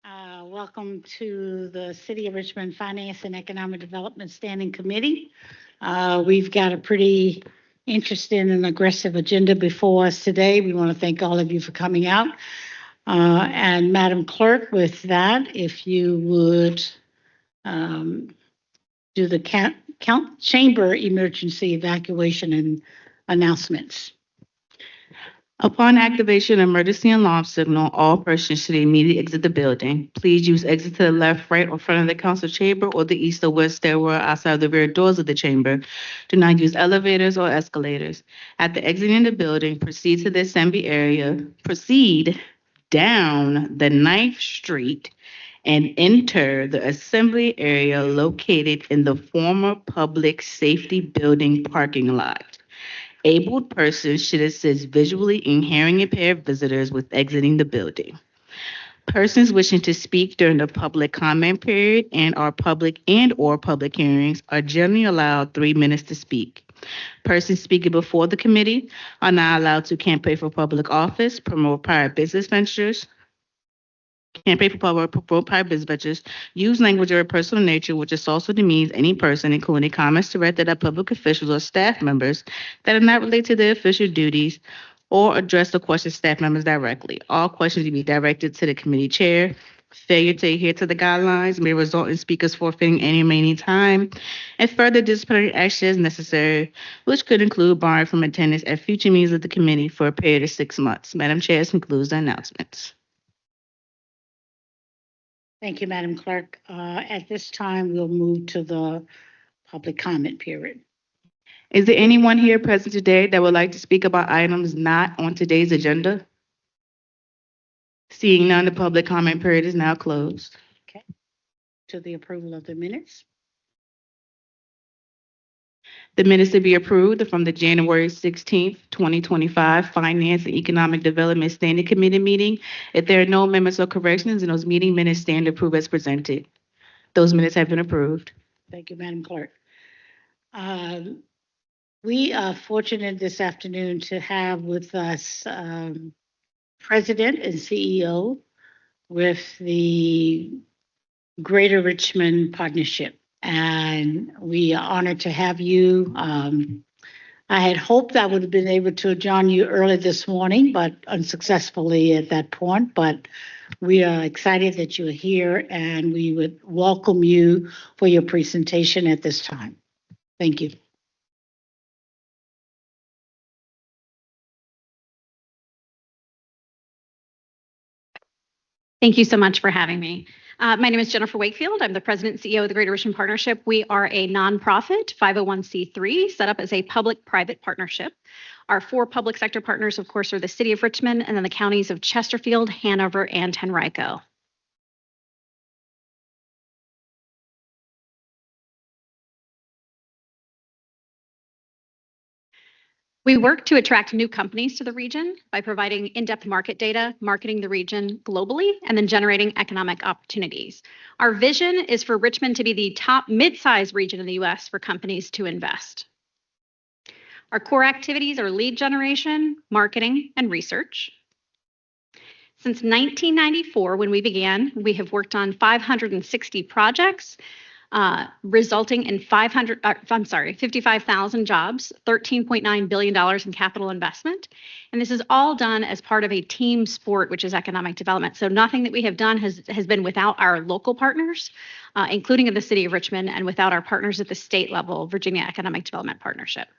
Welcome to the City of Richmond Finance and Economic Development Standing Committee. We've got a pretty interesting and aggressive agenda before us today. We want to thank all of you for coming out. And Madam Clerk, with that, if you would do the count chamber emergency evacuation and announcements. Upon activation of emergency alarm signal, all persons should immediately exit the building. Please use exit to the left, right, or front of the council chamber or the east or west stairwell outside the rear doors of the chamber. Do not use elevators or escalators. After exiting the building, proceed to the assembly area. Proceed down the 9th Street and enter the assembly area located in the former public safety building parking lot. Abled persons should assist visually in hearing impaired visitors with exiting the building. Persons wishing to speak during the public comment period and or public hearings are generally allowed 3 minutes to speak. Persons speaking before the committee are not allowed to campaign for public office, promote private business ventures, use language of a personal nature, which is also demeans any person, including comments directed at public officials or staff members that are not related to their official duties, or address the question to staff members directly. All questions will be directed to the committee chair. Failure to adhere to the guidelines may result in speakers forfeiting any remaining time, and further disciplinary action is necessary, which could include barring from attendance at future meetings of the committee for a period of 6 months. Madam Chair, this concludes the announcements. Thank you, Madam Clerk. At this time, we'll move to the public comment period. Is there anyone here present today that would like to speak about items not on today's agenda? Seeing none, the public comment period is now closed. Okay. To the approval of the minutes. The minutes to be approved are from the January 16th, 2025 Finance and Economic Development Standing Committee meeting. If there are no amendments or corrections, then those meeting minutes stand approved as presented. Those minutes have been approved. Thank you, Madam Clerk. We are fortunate this afternoon to have with us President and CEO with the Greater Richmond Partnership. And we are honored to have you. I had hoped I would have been able to join you early this morning, but unsuccessfully at that point. But we are excited that you are here, and we would welcome you for your presentation at this time. Thank you. Thank you so much for having me. My name is Jennifer Wakefield. I'm the President and CEO of the Greater Richmond Partnership. We are a nonprofit 501c3 set up as a public-private partnership. Our 4 public sector partners, of course, are the City of Richmond and then the counties of Chesterfield, Hanover, and Henrico. We work to attract new companies to the region by providing in-depth market data, marketing the region globally, and then generating economic opportunities. Our vision is for Richmond to be the top mid-size region in the U.S. for companies to invest. Our core activities are lead generation, marketing, and research. Since 1994, when we began, we have worked on 560 projects, resulting in 55,000 jobs, $13.9 billion in capital investment. And this is all done as part of a team sport, which is economic development. So nothing that we have done has been without our local partners, including in the City of Richmond, and without our partners at the state level, Virginia Economic Development Partnership.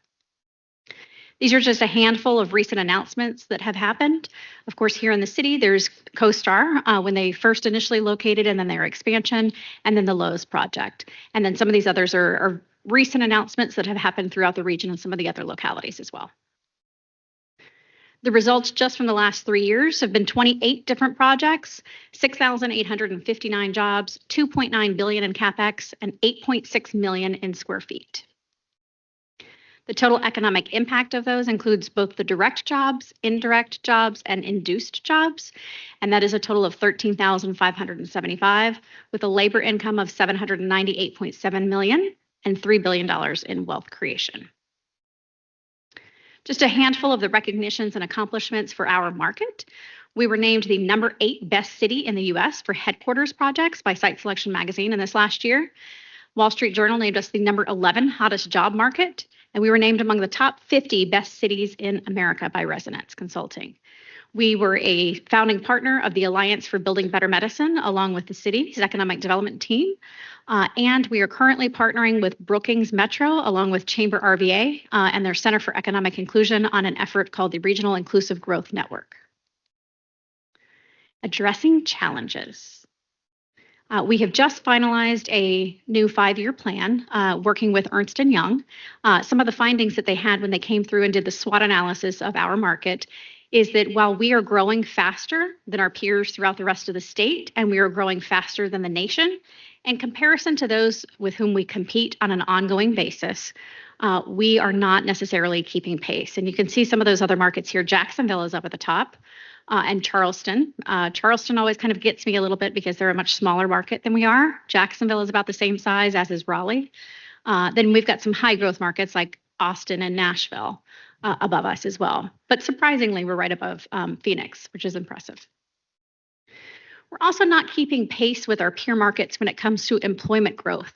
These are just a handful of recent announcements that have happened. Of course, here in the city, there's CoStar when they first initially located, and then their expansion, and then the Lowe's project. And then some of these others are recent announcements that have happened throughout the region and some of the other localities as well. The results just from the last 3 years have been 28 different projects, 6,859 jobs, $2.9 billion in CapEx, and 8.6 million in square feet. The total economic impact of those includes both the direct jobs, indirect jobs, and induced jobs, and that is a total of 13,575, with a labor income of 798.7 million and $3 billion in wealth creation. Just a handful of the recognitions and accomplishments for our market. We were named the number 8 best city in the U.S. for headquarters projects by Site Selection Magazine in this last year. Wall Street Journal named us the number 11 hottest job market, and we were named among the top 50 best cities in America by Resonance Consulting. We were a founding partner of the Alliance for Building Better Medicine, along with the city's economic development team. And we are currently partnering with Brookings Metro, along with Chamber RVA and their Center for Economic Inclusion on an effort called the Regional Inclusive Growth Network. Addressing challenges. We have just finalized a new 5-year plan working with Ernst & Young. Some of the findings that they had when they came through and did the SWOT analysis of our market is that while we are growing faster than our peers throughout the rest of the state, and we are growing faster than the nation, in comparison to those with whom we compete on an ongoing basis, we are not necessarily keeping pace. And you can see some of those other markets here. Jacksonville is up at the top, and Charleston. Charleston always kind of gets me a little bit because they're a much smaller market than we are. Jacksonville is about the same size as is Raleigh. Then we've got some high growth markets like Austin and Nashville above us as well. But surprisingly, we're right above Phoenix, which is impressive. We're also not keeping pace with our peer markets when it comes to employment growth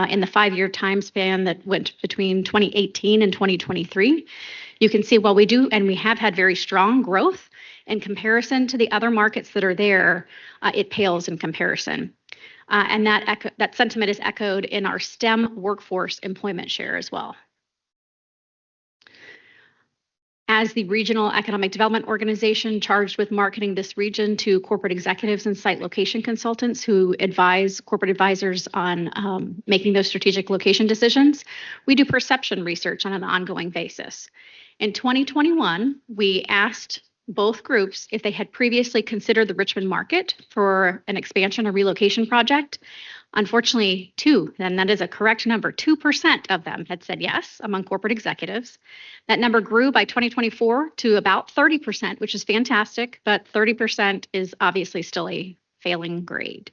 in the 5-year time span that went between 2018 and 2023. You can see while we do, and we have had very strong growth in comparison to the other markets that are there, it pales in comparison. And that sentiment is echoed in our STEM workforce employment share as well. As the regional economic development organization charged with marketing this region to corporate executives and site location consultants who advise corporate advisors on making those strategic location decisions, we do perception research on an ongoing basis. In 2021, we asked both groups if they had previously considered the Richmond market for an expansion or relocation project. Unfortunately, and that is a correct number, 2% of them had said yes among corporate executives. That number grew by 2024 to about 30%, which is fantastic, but 30% is obviously still a failing grade.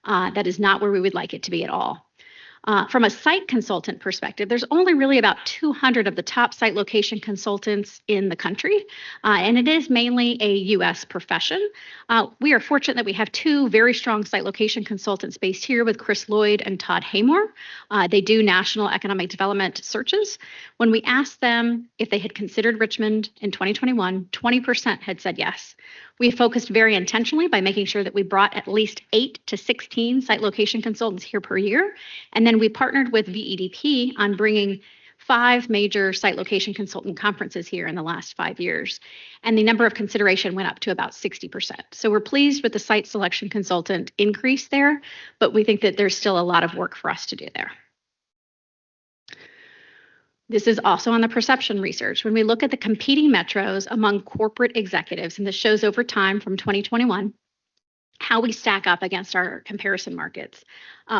That is not where we would like it to be at all. From a site consultant perspective, there's only really about 200 of the top site location consultants in the country, and it is mainly a U.S. profession. We are fortunate that we have 2 very strong site location consultants based here with Chris Lloyd and Todd Haymore. They do national economic development searches. When we asked them if they had considered Richmond in 2021, 20% had said yes. We focused very intentionally by making sure that we brought at least 8 to 16 site location consultants here per year. And then we partnered with VEDP on bringing 5 major site location consultant conferences here in the last 5 years. And the number of consideration went up to about 60%. So we're pleased with the site selection consultant increase there, but we think that there's still a lot of work for us to do there. This is also on the perception research. When we look at the competing metros among corporate executives, and this shows over time from 2021, how we stack up against our comparison markets.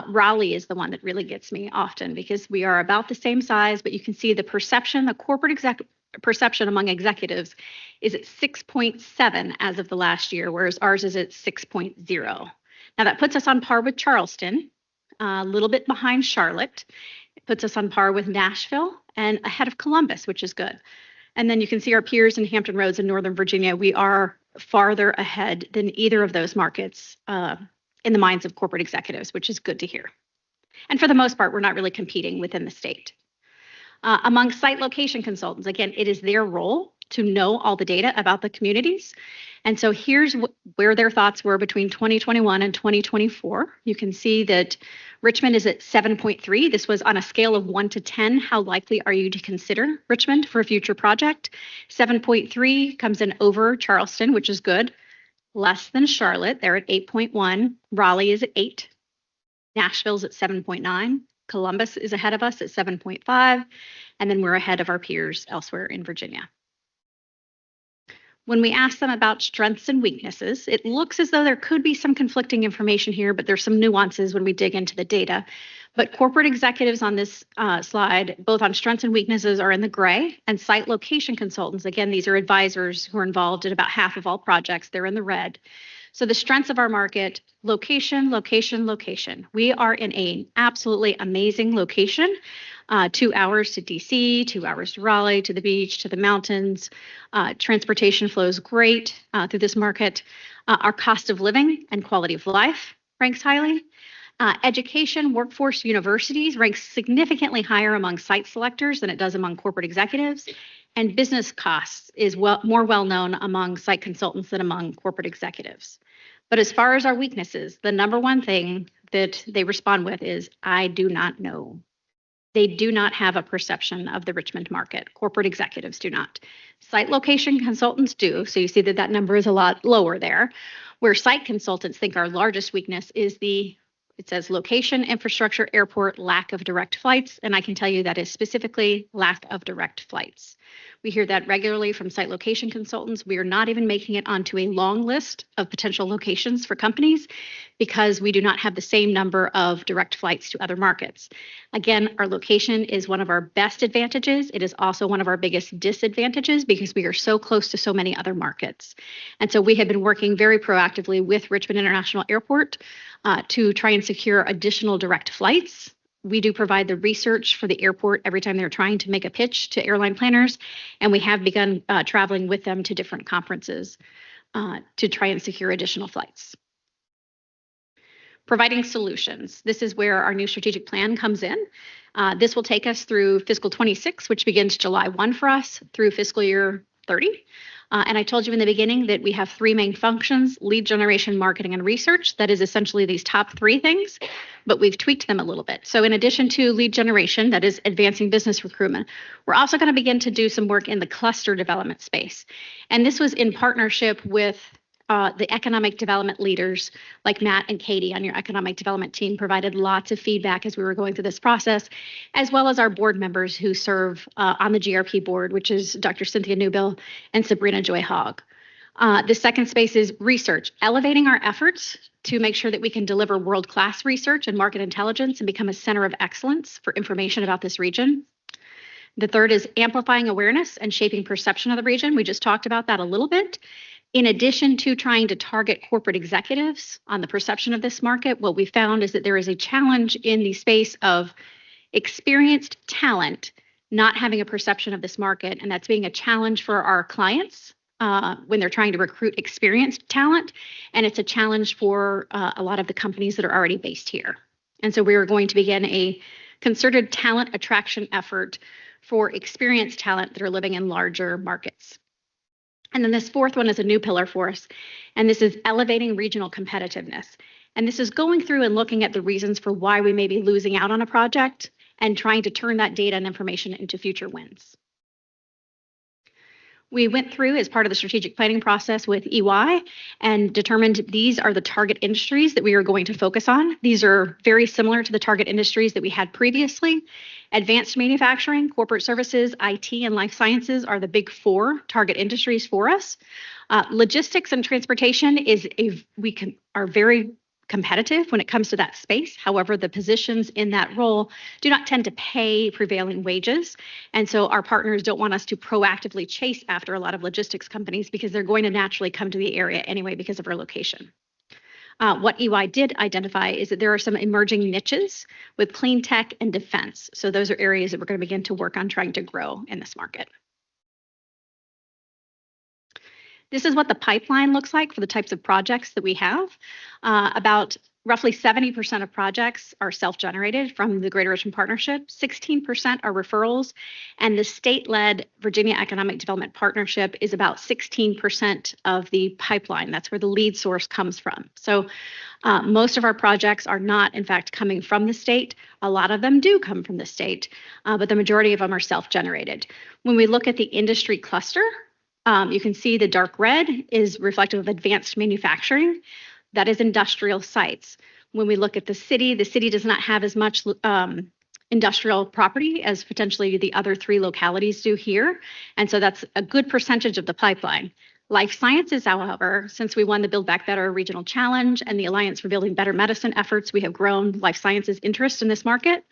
Raleigh is the one that really gets me often because we are about the same size, but you can see the perception, the corporate perception among executives is at 6.7 as of the last year, whereas ours is at 6.0. Now that puts us on par with Charleston, a little bit behind Charlotte. It puts us on par with Nashville and ahead of Columbus, which is good. And then you can see our peers in Hampton Roads in Northern Virginia. We are farther ahead than either of those markets in the minds of corporate executives, which is good to hear. And for the most part, we're not really competing within the state. Among site location consultants, again, it is their role to know all the data about the communities. And so here's where their thoughts were between 2021 and 2024. You can see that Richmond is at 7.3. This was on a scale of 1 to 10. How likely are you to consider Richmond for a future project? 7.3 comes in over Charleston, which is good. Less than Charlotte. They're at 8.1. Raleigh is at 8. Nashville's at 7.9. Columbus is ahead of us at 7.5. And then we're ahead of our peers elsewhere in Virginia. When we ask them about strengths and weaknesses, it looks as though there could be some conflicting information here, but there's some nuances when we dig into the data. But corporate executives on this slide, both on strengths and weaknesses, are in the gray, and site location consultants, again, these are advisors who are involved in about half of all projects, they're in the red. So the strengths of our market, location, location, location. We are in an absolutely amazing location. 2 hours to DC, 2 hours to Raleigh, to the beach, to the mountains. Transportation flows great through this market. Our cost of living and quality of life ranks highly. Education, workforce, universities ranks significantly higher among site selectors than it does among corporate executives. And business costs is more well known among site consultants than among corporate executives. But as far as our weaknesses, the number one thing that they respond with is, I do not know. They do not have a perception of the Richmond market. Corporate executives do not. Site location consultants do. So you see that that number is a lot lower there. Where site consultants think our largest weakness is it says location, infrastructure, airport, lack of direct flights. And I can tell you that is specifically lack of direct flights. We hear that regularly from site location consultants. We are not even making it onto a long list of potential locations for companies because we do not have the same number of direct flights to other markets. Again, our location is one of our best advantages. It is also one of our biggest disadvantages because we are so close to so many other markets. And so we have been working very proactively with Richmond International Airport to try and secure additional direct flights. We do provide the research for the airport every time they're trying to make a pitch to airline planners, and we have begun traveling with them to different conferences to try and secure additional flights. Providing solutions. This is where our new strategic plan comes in. This will take us through fiscal 26, which begins July 1 for us, through fiscal year 30. And I told you in the beginning that we have three main functions: lead generation, marketing, and research. That is essentially these top three things, but we've tweaked them a little bit. So in addition to lead generation, that is advancing business recruitment, we're also going to begin to do some work in the cluster development space. And this was in partnership with the economic development leaders like Matt and Katie on your economic development team provided lots of feedback as we were going through this process, as well as our board members who serve on the GRP board, which is Dr. Cynthia Newbill and Sabrina Joy Hogg. The second space is research, elevating our efforts to make sure that we can deliver world-class research and market intelligence and become a center of excellence for information about this region. The third is amplifying awareness and shaping perception of the region. We just talked about that a little bit. In addition to trying to target corporate executives on the perception of this market, what we found is that there is a challenge in the space of experienced talent not having a perception of this market, and that's being a challenge for our clients when they're trying to recruit experienced talent, and it's a challenge for a lot of the companies that are already based here. And so we are going to begin a concerted talent attraction effort for experienced talent that are living in larger markets. And then this fourth one is a new pillar for us, and this is elevating regional competitiveness. And this is going through and looking at the reasons for why we may be losing out on a project and trying to turn that data and information into future wins. We went through as part of the strategic planning process with EY and determined these are the target industries that we are going to focus on. These are very similar to the target industries that we had previously. Advanced manufacturing, corporate services, IT, and life sciences are the big four target industries for us. Logistics and transportation are very competitive when it comes to that space. However, the positions in that role do not tend to pay prevailing wages. And so our partners don't want us to proactively chase after a lot of logistics companies because they're going to naturally come to the area anyway because of our location. What EY did identify is that there are some emerging niches with clean tech and defense. So those are areas that we're going to begin to work on trying to grow in this market. This is what the pipeline looks like for the types of projects that we have. About roughly 70% of projects are self-generated from the Greater Richmond Partnership, 16% are referrals, and the state-led Virginia Economic Development Partnership is about 16% of the pipeline. That's where the lead source comes from. So most of our projects are not, in fact, coming from the state. A lot of them do come from the state, but the majority of them are self-generated. When we look at the industry cluster, you can see the dark red is reflective of advanced manufacturing. That is industrial sites. When we look at the city does not have as much industrial property as potentially the other three localities do here. And so that's a good percentage of the pipeline. Life sciences, however, since we won the Build Back Better Regional Challenge and the Alliance for Building Better Medicine efforts, we have grown life sciences interest in this market.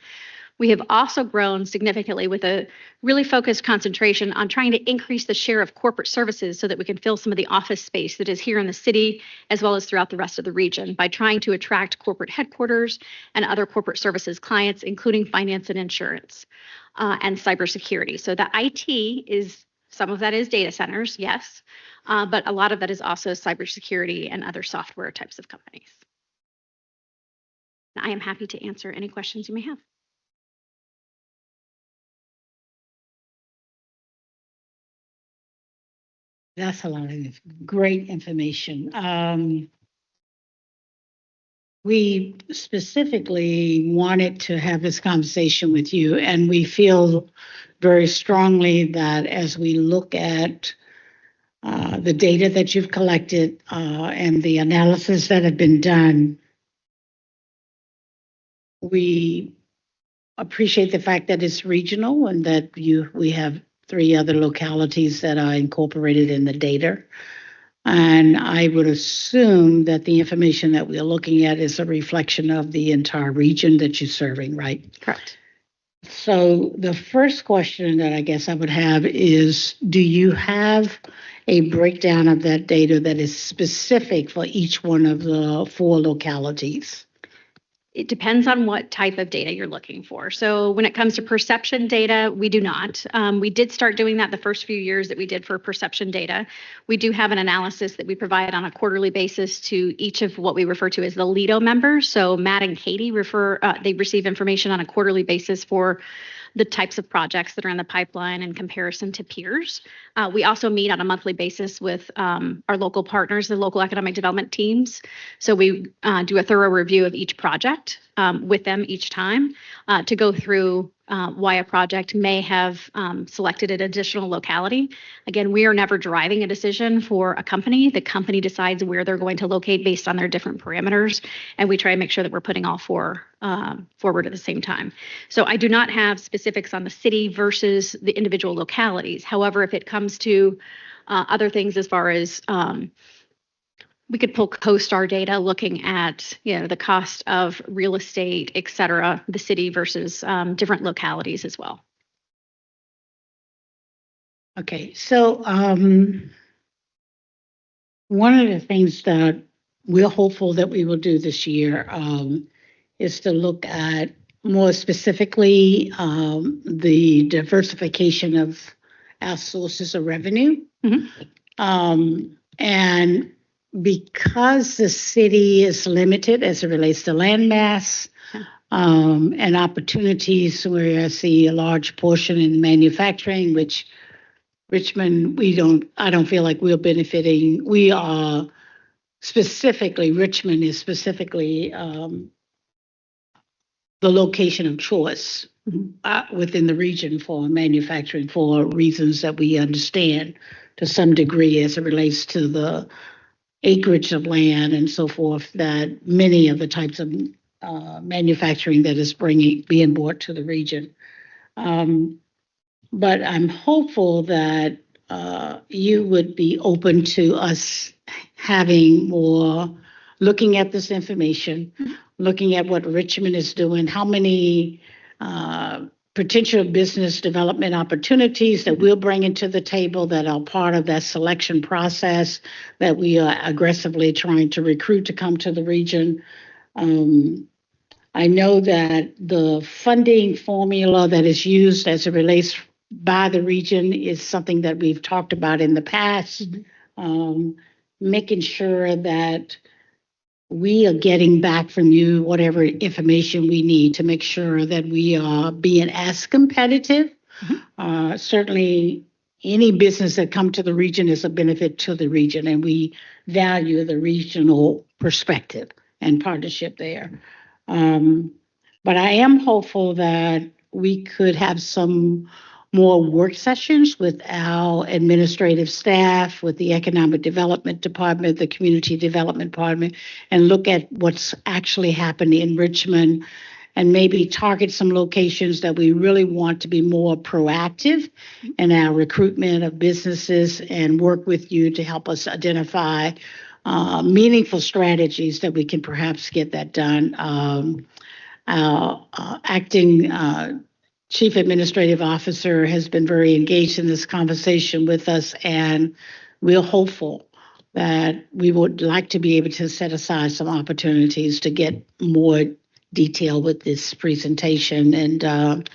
We have also grown significantly with a really focused concentration on trying to increase the share of corporate services so that we can fill some of the office space that is here in the city as well as throughout the rest of the region by trying to attract corporate headquarters and other corporate services clients, including finance and insurance and cybersecurity. So the IT is, some of that is data centers, yes, but a lot of that is also cybersecurity and other software types of companies. I am happy to answer any questions you may have. That's a lot of great information. We specifically wanted to have this conversation with you, and we feel very strongly that as we look at the data that you've collected and the analysis that have been done, we appreciate the fact that it's regional and that we have 3 other localities that are incorporated in the data. And I would assume that the information that we're looking at is a reflection of the entire region that you're serving, right? Correct. So the first question that I guess I would have is, do you have a breakdown of that data that is specific for each one of the 4 localities? It depends on what type of data you're looking for. So when it comes to perception data, we do not. We did start doing that the first few years that we did for perception data. We do have an analysis that we provide on a quarterly basis to each of what we refer to as the LIDO members. So Matt and Katie they receive information on a quarterly basis for the types of projects that are in the pipeline in comparison to peers. We also meet on a monthly basis with our local partners, the local economic development teams. So we do a thorough review of each project with them each time to go through why a project may have selected an additional locality. Again, we are never driving a decision for a company. The company decides where they're going to locate based on their different parameters, and we try to make sure that we're putting all 4 forward at the same time. So I do not have specifics on the city versus the individual localities. However, if it comes to other things as far as we could pull CoStar data looking at, the cost of real estate, et cetera, the city versus different localities as well. Okay, so one of the things that we're hopeful that we will do this year is to look at more specifically the diversification of our sources of revenue. Mm-hmm. And because the city is limited as it relates to land mass and opportunities, where I see a large portion in manufacturing, which Richmond, I don't feel like we're benefiting. We are specifically, Richmond is specifically the location of choice within the region for manufacturing for reasons that we understand to some degree as it relates to the acreage of land and so forth, that many of the types of manufacturing that is being brought to the region. But I'm hopeful that you would be open to us having more, looking at this information, looking at what Richmond is doing, how many potential business development opportunities that we'll bring into the table that are part of that selection process that we are aggressively trying to recruit to come to the region. I know that the funding formula that is used as it relates by the region is something that we've talked about in the past, making sure that we are getting back from you whatever information we need to make sure that we are being as competitive. Mm-hmm. Certainly, any business that comes to the region is a benefit to the region, and we value the regional perspective and partnership there. But I am hopeful that we could have some more work sessions with our administrative staff, with the Economic Development Department, the Community Development Department, and look at what's actually happening in Richmond and maybe target some locations that we really want to be more proactive in our recruitment of businesses and work with you to help us identify meaningful strategies that we can perhaps get that done. Our acting chief administrative officer has been very engaged in this conversation with us, and we're hopeful that we would like to be able to set aside some opportunities to get more detail with this presentation. And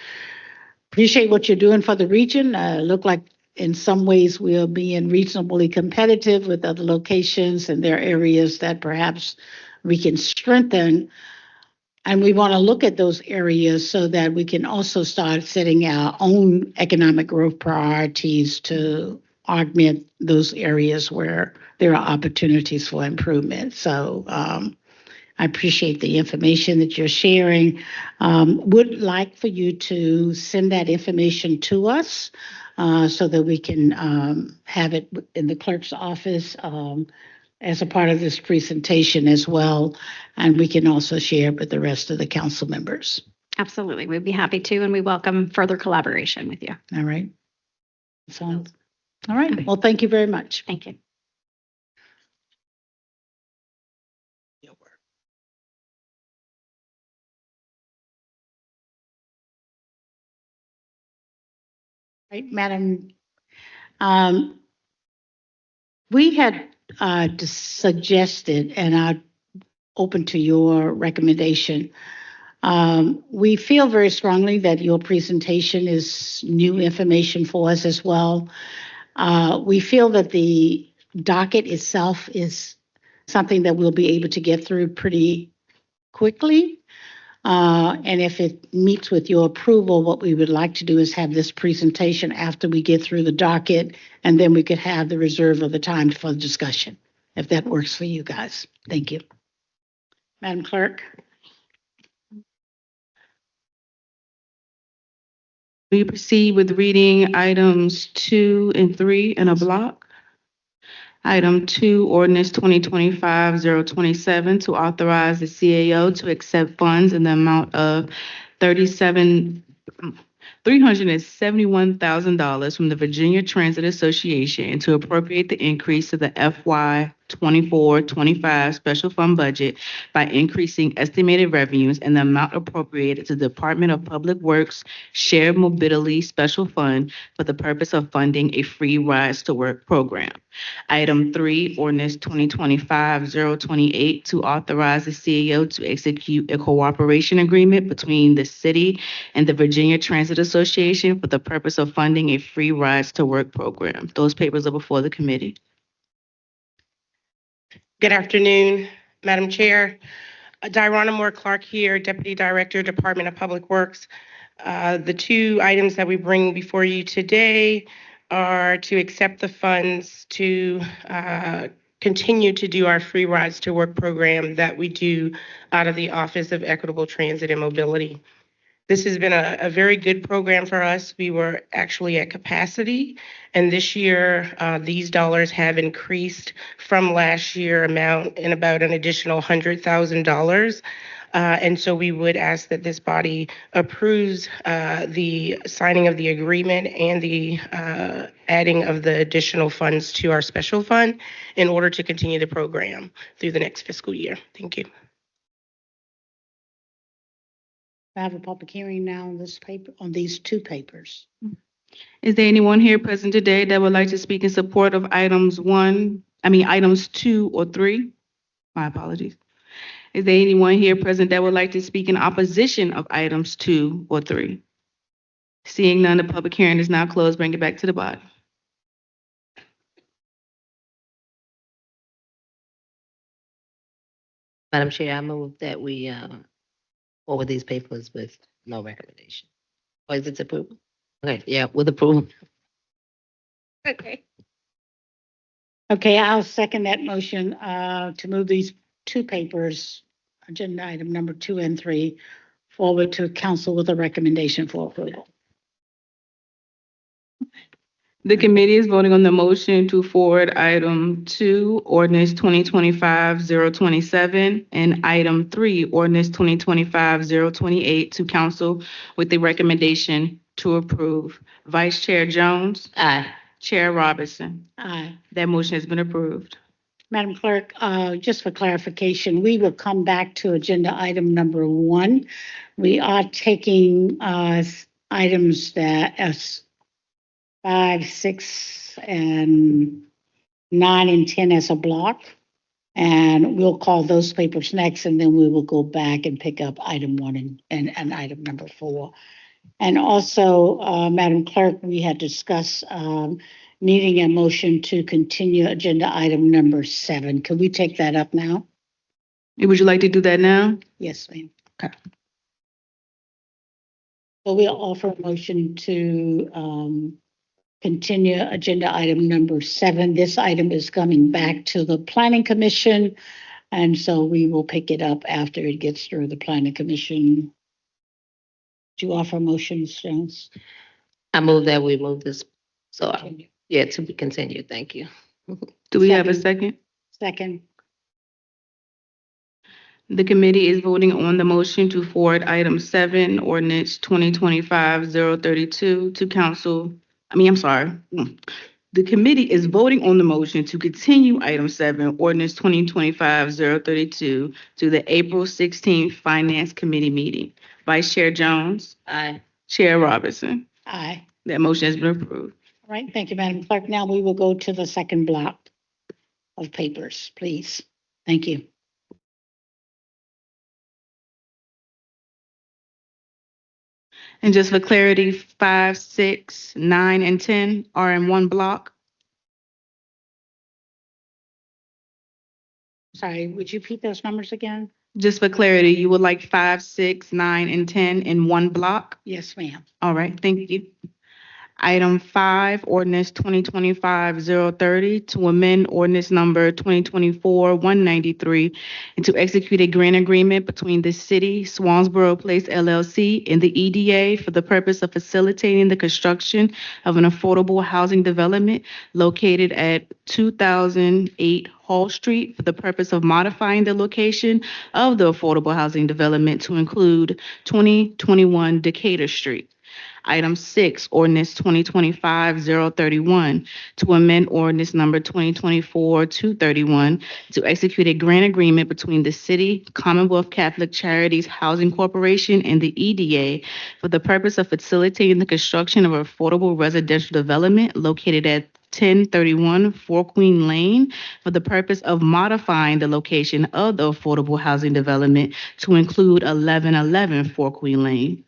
appreciate what you're doing for the region. Look like in some ways we're being reasonably competitive with other locations, and there are areas that perhaps we can strengthen. And we want to look at those areas so that we can also start setting our own economic growth priorities to augment those areas where there are opportunities for improvement. So I appreciate the information that you're sharing. Would like for you to send that information to us so that we can have it in the clerk's office as a part of this presentation as well. And we can also share it with the rest of the council members. Absolutely. We'd be happy to, and we welcome further collaboration with you. All right. So, all right. Well, thank you very much. Thank you. Right, Madam. We had suggested, and I'm open to your recommendation. We feel very strongly that your presentation is new information for us as well. We feel that the docket itself is something that we'll be able to get through pretty quickly. And if it meets with your approval, what we would like to do is have this presentation after we get through the docket, and then we could have the reserve of the time for the discussion, if that works for you guys. Thank you. Madam Clerk. We proceed with reading items 2 and 3 in a block. Item 2, ordinance 2025-027 to authorize the CAO to accept funds in the amount of $371,000 from the Virginia Transit Association and to appropriate the increase to the FY 24-25 special fund budget by increasing estimated revenues and the amount appropriated to the Department of Public Works Shared Mobility Special Fund for the purpose of funding a free rides to work program. Item 3, ordinance 2025-028 to authorize the CEO to execute a cooperation agreement between the city and the Virginia Transit Association for the purpose of funding a free rides to work program. Those papers are before the committee. Good afternoon, Madam Chair. Dyrona Moore Clark here, Deputy Director, Department of Public Works. The two items that we bring before you today are to accept the funds to continue to do our free rides to work program that we do out of the Office of Equitable Transit and Mobility. This has been a very good program for us. We were actually at capacity, and this year these dollars have increased from last year amount in about an additional $100,000. And so we would ask that this body approves the signing of the agreement and the adding of the additional funds to our special fund in order to continue the program through the next fiscal year. Thank you. I have a public hearing now on this paper, on these two papers. Is there anyone here present today that would like to speak in support of items 2 or 3? My apologies. Is there anyone here present that would like to speak in opposition of items 2 or 3? Seeing none, the public hearing is now closed. Bring it back to the body. Madam Chair, I move that we forward these papers with no recommendation. Or is it approval? Okay, yeah, with approval. Okay. Okay, I'll second that motion to move these two papers, agenda item number 2 and 3, forward to council with a recommendation for approval. The committee is voting on the motion to forward item 2, ordinance 2025-027, and item 3, ordinance 2025-028 to council with the recommendation to approve. Vice Chair Jones. Aye. Chair Robinson. Aye. That motion has been approved. Madam Clerk, just for clarification, we will come back to agenda item number 1. We are taking items that as 5, 6, and 9 and 10 as a block. And we'll call those papers next, and then we will go back and pick up item 1 and item number 4. And also, Madam Clerk, we had discussed needing a motion to continue agenda item number 7. Could we take that up now? Would you like to do that now? Yes, ma'am. Okay. So we'll offer a motion to continue agenda item number 7. This item is coming back to the Planning Commission, and so we will pick it up after it gets through the Planning Commission. Do you offer motions, Jones? I move that we move this, so, Continue. yeah, to be continued, thank you. Do we have a second? Second. The committee is voting on the motion to forward item 7, ordinance 2025-032 to council. The committee is voting on the motion to continue item 7, ordinance 2025-032 to the April 16th Finance Committee meeting. Vice Chair Jones, Aye. Chair Robinson. Aye. That motion has been approved. All right, thank you, Madam Clerk. Now we will go to the second block of papers, please. Thank you. And just for clarity, 5, 6, 9, and 10 are in one block. Sorry, would you repeat those numbers again? Just for clarity, you would like 5, 6, 9, and 10 in one block? Yes, ma'am. All right, thank you. Item 5, ordinance 2025-030 to amend ordinance number 2024-193 and to execute a grant agreement between the city, Swansboro Place LLC, and the EDA for the purpose of facilitating the construction of an affordable housing development located at 2008 Hall Street for the purpose of modifying the location of the affordable housing development to include 2021 Decatur Street. Item 6, ordinance 2025-031 to amend ordinance number 2024-231 to execute a grant agreement between the city, Commonwealth Catholic Charities Housing Corporation, and the EDA for the purpose of facilitating the construction of affordable residential development located at 1031 Four Queen Lane for the purpose of modifying the location of the affordable housing development to include 1111 Four Queen Lane.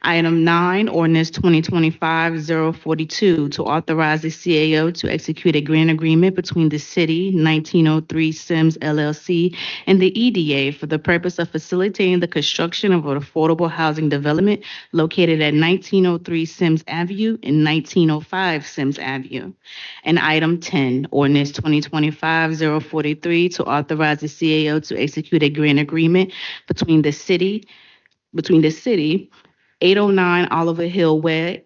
Item 9, ordinance 2025-042 to authorize the CAO to execute a grant agreement between the city, 1903 Sims LLC, and the EDA for the purpose of facilitating the construction of an affordable housing development located at 1903 Sims Avenue and 1905 Sims Avenue. And item 10, ordinance 2025-043 to authorize the CAO to execute a grant agreement between the city, 809 Oliver Hill Way,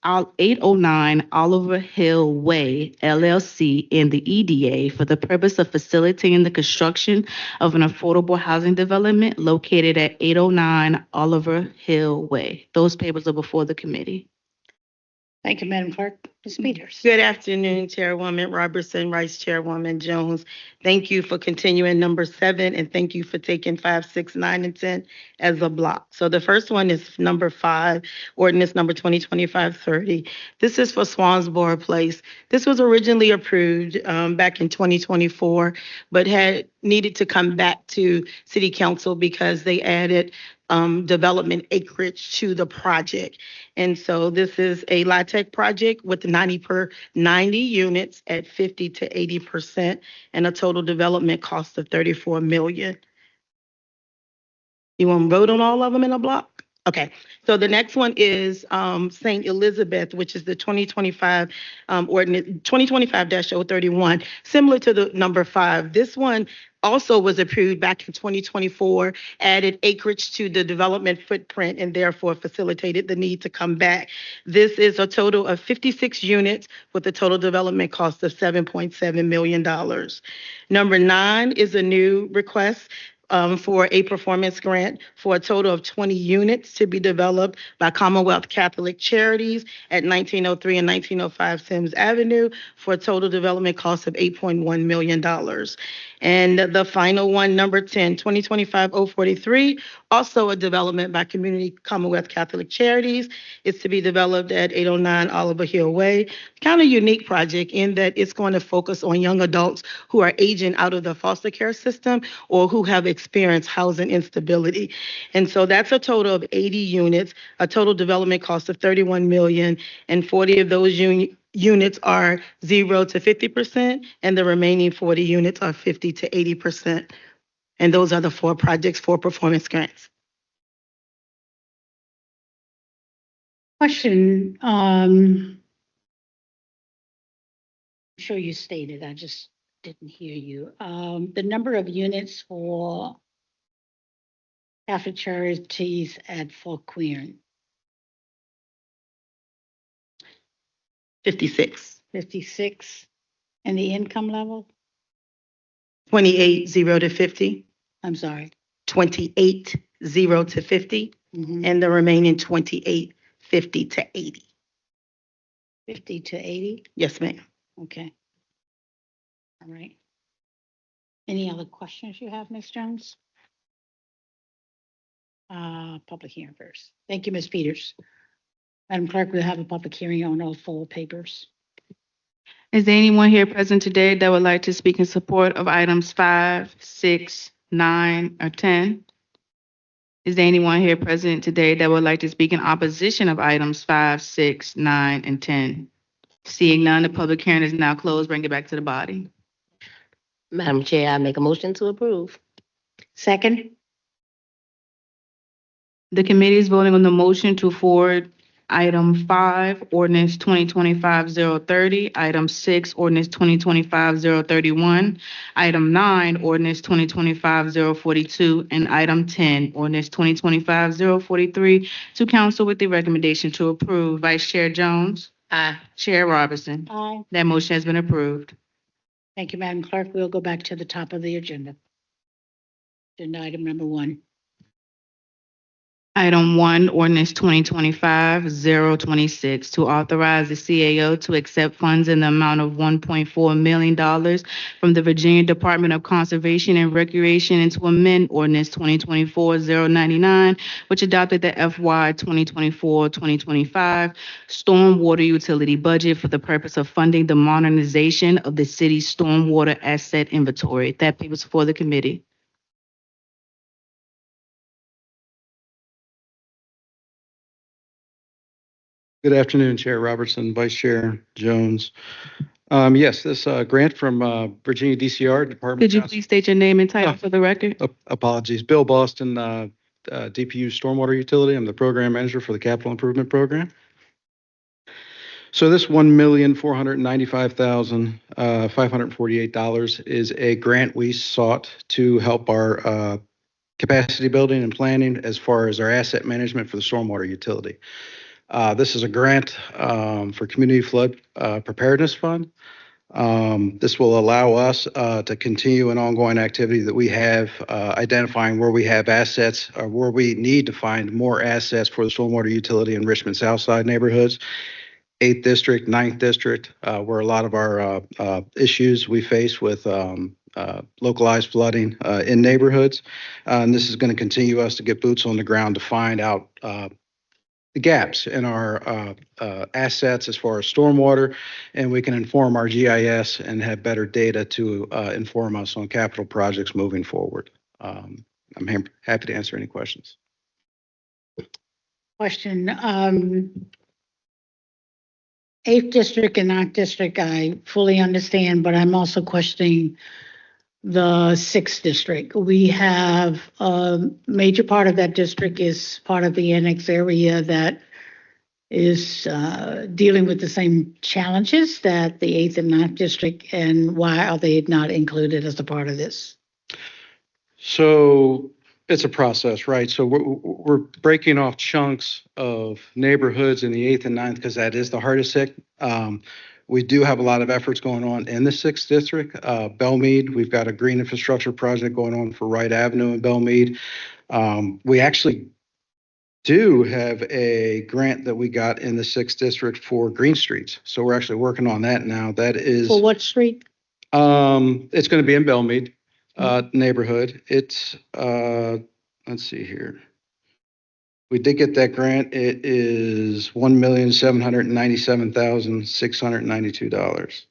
809 Oliver Hill Way LLC, and the EDA for the purpose of facilitating the construction of an affordable housing development located at 809 Oliver Hill Way. Those papers are before the committee. Thank you, Madam Clerk. Ms. Peters. Good afternoon, Chairwoman Robertson, Vice Chairwoman Jones. Thank you for continuing number 7, and thank you for taking 5, 6, 9, and 10 as a block. So the first one is number 5, ordinance number 2025-30. This is for Swansboro Place. This was originally approved back in 2024, but had needed to come back to City Council because they added development acreage to the project. And so this is a LIHTC project with 90 units at 50 to 80% and a total development cost of $34 million. You want to vote on all of them in a block? Okay, so the next one is St. Elizabeth, which is the 2025 ordinance, 2025-031, similar to the number 5. This one also was approved back in 2024, added acreage to the development footprint and therefore facilitated the need to come back. This is a total of 56 units with a total development cost of $7.7 million. Number 9 is a new request for a performance grant for a total of 20 units to be developed by Commonwealth Catholic Charities at 1903 and 1905 Sims Avenue for a total development cost of $8.1 million. And the final one, number 10, 2025-043, also a development by Community Commonwealth Catholic Charities. It's to be developed at 809 Oliver Hill Way. Kind of unique project in that it's going to focus on young adults who are aging out of the foster care system or who have experienced housing instability. And so that's a total of 80 units, a total development cost of $31 million, and 40 of those units are 0 to 50%, and the remaining 40 units are 50 to 80%. And those are the 4 projects for performance grants. Question, I'm sure you stated, I just didn't hear you. The number of units for Catholic Charities at Fort Queer, 56. 56, and the income level? 28, 0 to 50. I'm sorry. 28, 0 to 50. Mhm. And the remaining 28, 50 to 80. 50 to 80? Yes, ma'am. Okay. All right. Any other questions you have, Ms. Jones? Public hearing first. Thank you, Ms. Peters. Madam Clerk, we'll have a public hearing on all 4 papers. Is there anyone here present today that would like to speak in support of items 5, 6, 9, or 10? Is there anyone here present today that would like to speak in opposition of items 5, 6, 9, and 10? Seeing none, the public hearing is now closed. Bring it back to the body. Madam Chair, I make a motion to approve. Second, The committee is voting on the motion to forward item 5, ordinance 2025-030, item 6, ordinance 2025-031, item 9, ordinance 2025-042, and item 10, ordinance 2025-043 to council with the recommendation to approve. Vice Chair Jones? Aye. Chair Robinson? aye. That motion has been approved. Thank you, Madam Clerk. We'll go back to the top of the agenda. Agenda item number 1. Item 1, ordinance 2025-026, to authorize the CAO to accept funds in the amount of $1.4 million from the Virginia Department of Conservation and Recreation and to amend ordinance 2024-099, which adopted the FY 2024-2025 stormwater utility budget for the purpose of funding the modernization of the city's stormwater asset inventory. That paper's for the committee. Good afternoon, Chair Robertson, Vice Chair Jones. Yes, this grant from Virginia DCR Department. Could you please state your name and title for the record? Apologies. Bill Boston, DPU Stormwater Utility. I'm the program manager for the Capital Improvement Program. So this $1,495,548 is a grant we sought to help our capacity building and planning as far as our asset management for the stormwater utility. This is a grant for Community Flood Preparedness Fund. This will allow us to continue an ongoing activity that we have, identifying where we have assets or where we need to find more assets for the stormwater utility in Richmond Southside neighborhoods, 8th District, 9th District, where a lot of our issues we face with localized flooding in neighborhoods. And this is going to continue us to get boots on the ground to find out the gaps in our assets as far as stormwater, and we can inform our GIS and have better data to inform us on capital projects moving forward. I'm happy to answer any questions. Question, 8th District and 9th District, I fully understand, but I'm also questioning the 6th District. We have a major part of that district is part of the annex area that is dealing with the same challenges that the 8th and 9th District, and why are they not included as a part of this? So it's a process, right? So we're breaking off chunks of neighborhoods in the 8th and 9th because that is the hardest hit. We do have a lot of efforts going on in the 6th District. Belmead, we've got a green infrastructure project going on for Wright Avenue in Belmead. We actually do have a grant that we got in the 6th District for green streets. So we're actually working on that now. That is, For what street? it's going to be in Belmead neighborhood. It's, let's see here. We did get that grant. It is $1,797,692.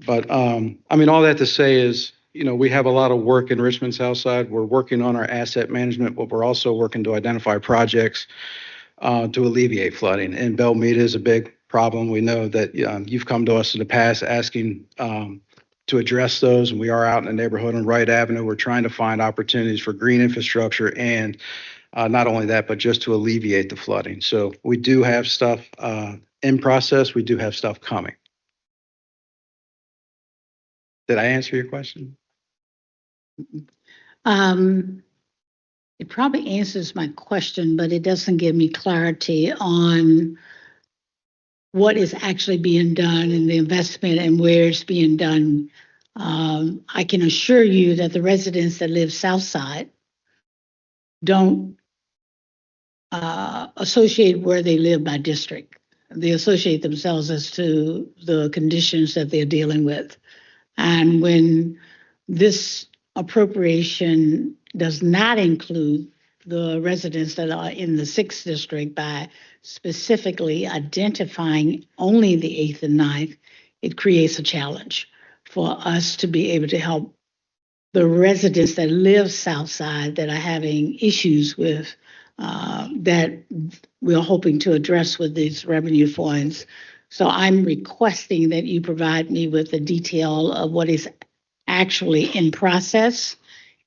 But, I mean, all that to say is, you know, we have a lot of work in Richmond South Side. We're working on our asset management, but we're also working to identify projects to alleviate flooding. And Belmead is a big problem. We know that you've come to us in the past asking to address those, and we are out in the neighborhood on Wright Avenue. We're trying to find opportunities for green infrastructure and not only that, but just to alleviate the flooding. So we do have stuff in process. We do have stuff coming. Did I answer your question? It probably answers my question, but it doesn't give me clarity on what is actually being done and the investment and where it's being done. I can assure you that the residents that live South Side don't associate where they live by district. They associate themselves as to the conditions that they're dealing with. And when this appropriation does not include the residents that are in the 6th District by specifically identifying only the 8th and 9th, it creates a challenge for us to be able to help the residents that live South Side that are having issues with that we're hoping to address with these revenue funds. So I'm requesting that you provide me with the detail of what is actually in process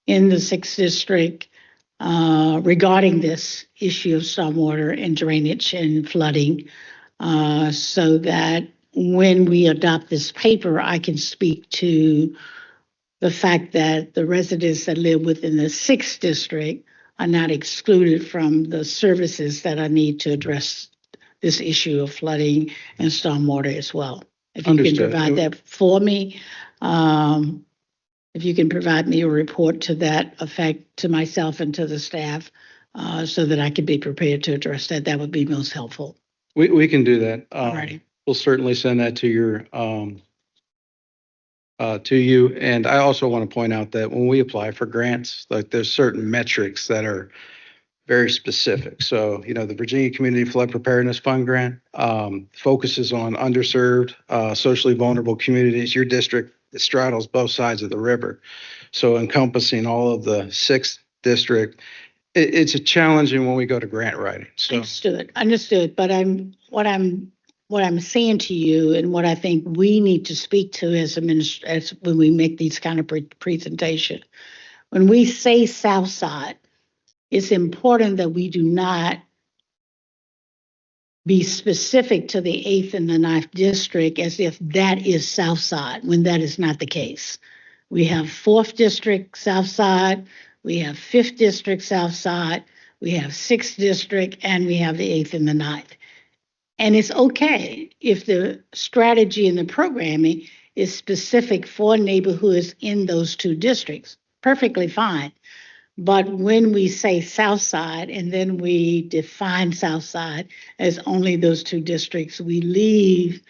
in the 6th District regarding this issue of stormwater and drainage and flooding, so that when we adopt this paper, I can speak to the fact that the residents that live within the 6th District are not excluded from the services that I need to address this issue of flooding and stormwater as well. If you Understood. can provide that for me, if you can provide me a report to that effect to myself and to the staff, so that I can be prepared to address that, that would be most helpful. We can do that. All righty. We'll certainly send that to your to you. And I also want to point out that when we apply for grants, like there's certain metrics that are very specific. So, you know, the Virginia Community Flood Preparedness Fund grant focuses on underserved, socially vulnerable communities. Your district straddles both sides of the river. So encompassing all of the 6th District, it's a challenging when we go to grant writing. So Understood. But what I'm saying to you, and what I think we need to speak to as when we make these kind of presentation, when we say South Side, it's important that we do not be specific to the 8th and the 9th District as if that is South Side, when that is not the case. We have 4th District South Side, we have 5th District South Side, we have 6th District, and we have the 8th and the 9th. And it's okay if the strategy and the programming is specific for neighborhoods in those two districts. Perfectly fine. But when we say South Side and then we define South Side as only those two districts, we leave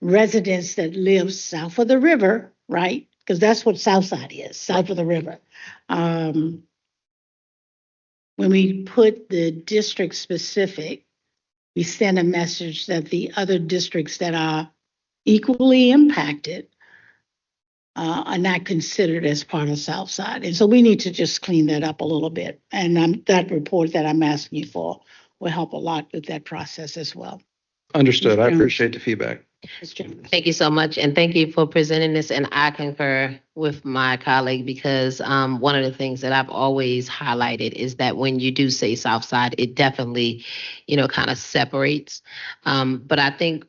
residents that live south of the river, right? Because that's what South Side is, south of the river. When we put the district specific, we send a message that the other districts that are equally impacted are not considered as part of South Side. And so we need to just clean that up a little bit. And that report that I'm asking you for will help a lot with that process as well. understood. I Mr. appreciate the feedback. Ms. Jones. Thank you so much, and thank you for presenting this. And I concur with my colleague because one of the things that I've always highlighted is that when you do say South Side, it definitely, kind of separates. But I think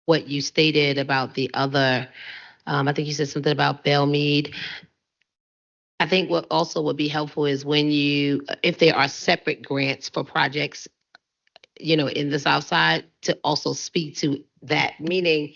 what you stated about the other, I think you said something about Belmead. I think what also would be helpful is if there are separate grants for projects, in the South Side, to also speak to that? Meaning,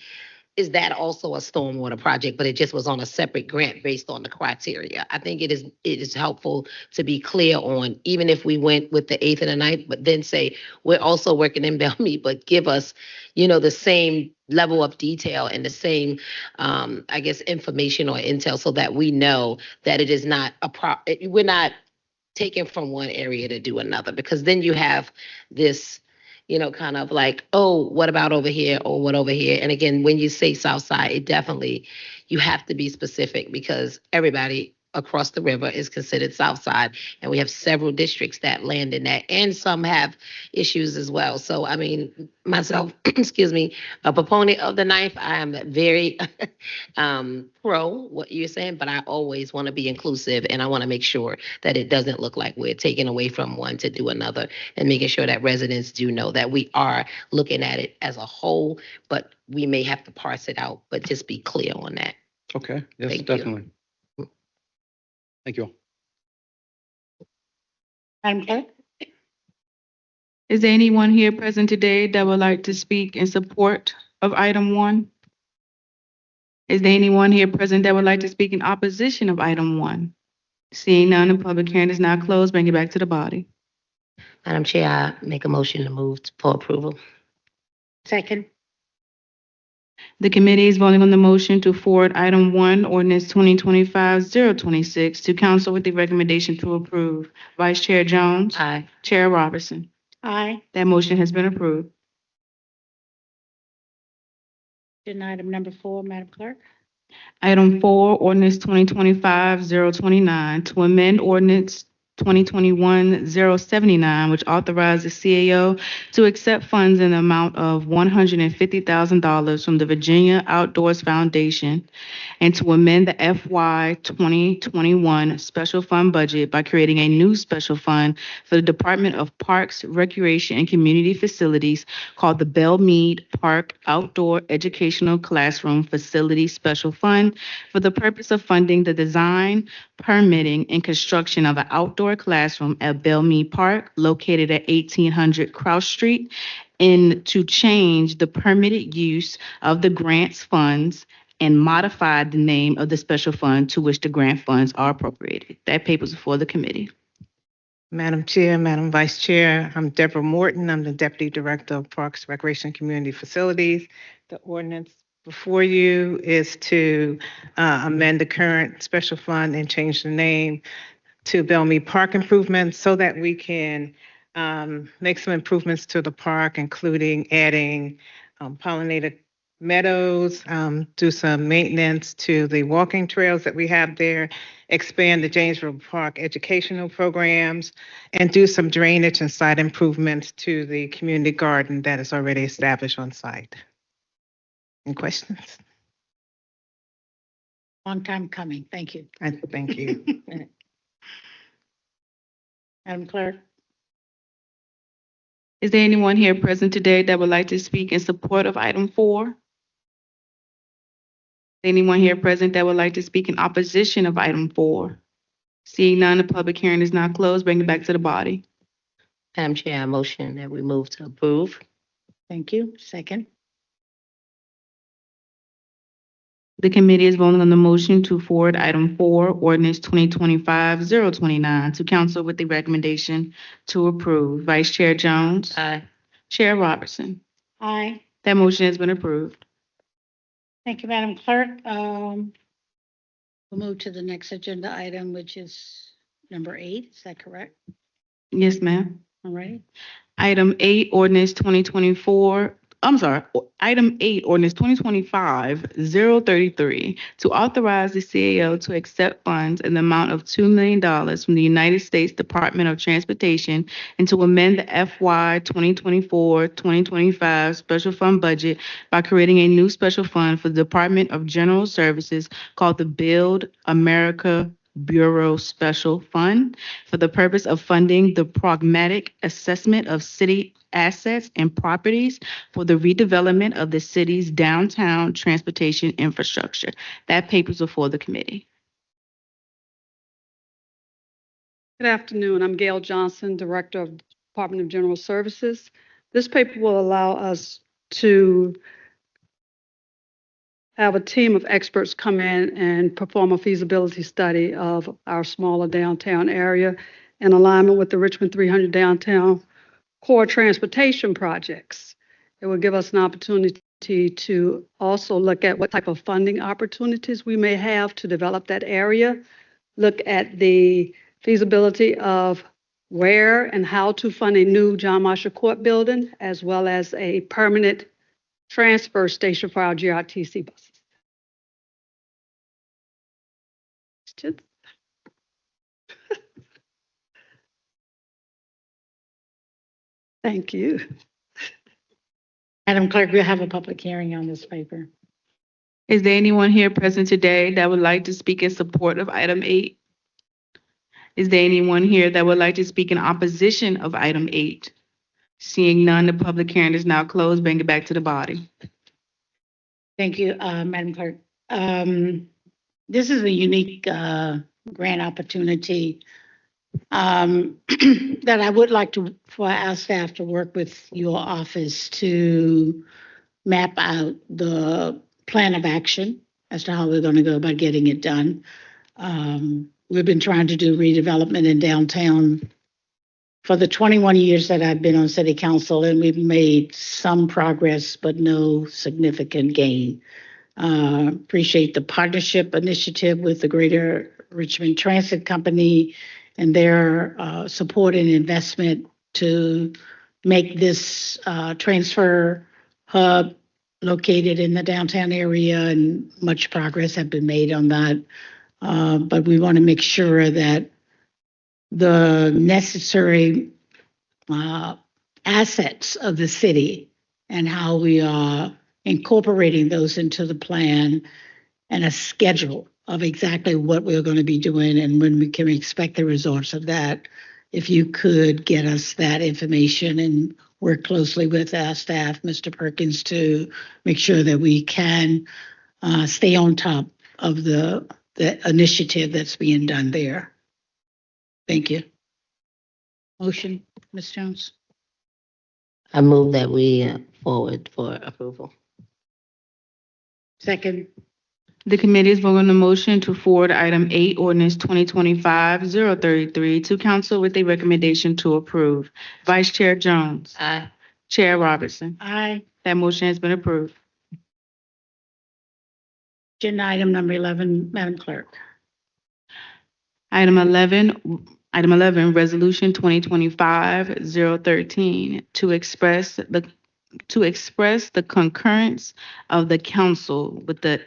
is that also a stormwater project, but it just was on a separate grant based on the criteria? I think it is helpful to be clear on, even if we went with the 8th and the 9th, but then say, we're also working in Bellmead, but give us, the same level of detail and the same, I guess, information or intel so that we know that it is not we're not taken from one area to do another, because then you have this, kind of like, oh, what about over here or what over here? And again, when you say South Side, it definitely, you have to be specific because everybody across the river is considered South Side. And we have several districts that land in that, and some have issues as well. So, I mean, myself, excuse me, a proponent of the knife, I am very pro what you're saying, but I always want to be inclusive and I want to make sure that it doesn't look like we're taking away from one to do another, and making sure that residents do know that we are looking at it as a whole, but we may have to parse it out, but just be clear on that. Okay, yes, Thank you. definitely. Thank you all. Madam Clerk? Is there anyone here present today that would like to speak in support of item 1? Is there anyone here present that would like to speak in opposition of item 1? Seeing none, the public hearing is now closed. Bring it back to the body. Madam Chair, I make a motion to move for approval. Second. The committee is voting on the motion to forward item 1, ordinance 2025-026, to council with the recommendation to approve. Vice Chair Jones. Aye. Chair Robertson. Aye. That motion has been approved. Agenda item number 4, Madam Clerk. Item 4, ordinance 2025-029, to amend ordinance 2021-079, which authorizes CAO to accept funds in the amount of $150,000 from the Virginia Outdoors Foundation, and to amend the FY 2021 special fund budget by creating a new special fund for the Department of Parks, Recreation, and Community Facilities called the Bellmead Park Outdoor Educational Classroom Facility Special Fund for the purpose of funding the design, permitting, and construction of an outdoor classroom at Bellmead Park located at 1800 Crouch Street, and to change the permitted use of the grants funds and modify the name of the special fund to which the grant funds are appropriated. That paper is before the committee. Madam Chair, Madam Vice Chair, I'm Deborah Morton. I'm the Deputy Director of Parks, Recreation, and Community Facilities. The ordinance before you is to amend the current special fund and change the name to Bellmead Park Improvements so that we can make some improvements to the park, including adding pollinated meadows, do some maintenance to the walking trails that we have there, expand the Janesville Park educational programs, and do some drainage and site improvements to the community garden that is already established on site. Any questions? Long time coming. Thank you. Thank you. Madam Clerk? Is there anyone here present today that would like to speak in support of item 4? Anyone here present that would like to speak in opposition of item 4? Seeing none, the public hearing is now closed. Bring it back to the body. Madam Chair, I motion that we move to approve. Thank you. Second. The committee is voting on the motion to forward item 4, ordinance 2025-029, to council with the recommendation to approve. Vice Chair Jones. Aye. Chair Robertson. Aye. That motion has been approved. Thank you, Madam Clerk. We'll move to the next agenda item, which is number 8. Is that correct? Yes, ma'am. All right. Item 8, ordinance 2025-033, to authorize the CAO to accept funds in the amount of $2 million from the United States Department of Transportation, and to amend the FY 2024-2025 special fund budget by creating a new special fund for the Department of General Services called the Build America Bureau Special Fund for the purpose of funding the pragmatic assessment of city assets and properties for the redevelopment of the city's downtown transportation infrastructure. That paper is before the committee. Good afternoon. I'm Gail Johnson, Director of Department of General Services. This paper will allow us to have a team of experts come in and perform a feasibility study of our smaller downtown area in alignment with the Richmond 300 downtown core transportation projects. It will give us an opportunity to also look at what type of funding opportunities we may have to develop that area, look at the feasibility of where and how to fund a new John Marshall Court building, as well as a permanent transfer station for our GRTC buses. Questions? Thank you. Madam Clerk, we'll have a public hearing on this paper. Is there anyone here present today that would like to speak in support of item 8? Is there anyone here that would like to speak in opposition of item 8? Seeing none, the public hearing is now closed. Bring it back to the body. Thank you, Madam Clerk. This is a unique grant opportunity that I would like for our staff to work with your office to map out the plan of action as to how we're going to go about getting it done. We've been trying to do redevelopment in downtown for the 21 years that I've been on city council, and we've made some progress, but no significant gain. Appreciate the partnership initiative with the Greater Richmond Transit Company and their support and investment to make this transfer hub located in the downtown area, and much progress have been made on that. But we want to make sure that the necessary assets of the city and how we are incorporating those into the plan, and a schedule of exactly what we're going to be doing and when we can expect the results of that. If you could get us that information and work closely with our staff, Mr. Perkins, to make sure that we can stay on top of the initiative that's being done there. Thank you. Motion, Ms. Jones? I move that we forward for approval. Second. The committee is voting on the motion to forward item 8, ordinance 2025-033 to council with a recommendation to approve. Vice Chair Jones. Aye. Chair Robertson. Aye. That motion has been approved. Agenda item number 11, Madam Clerk. Item 11, resolution 2025-013 to express the concurrence of the council with the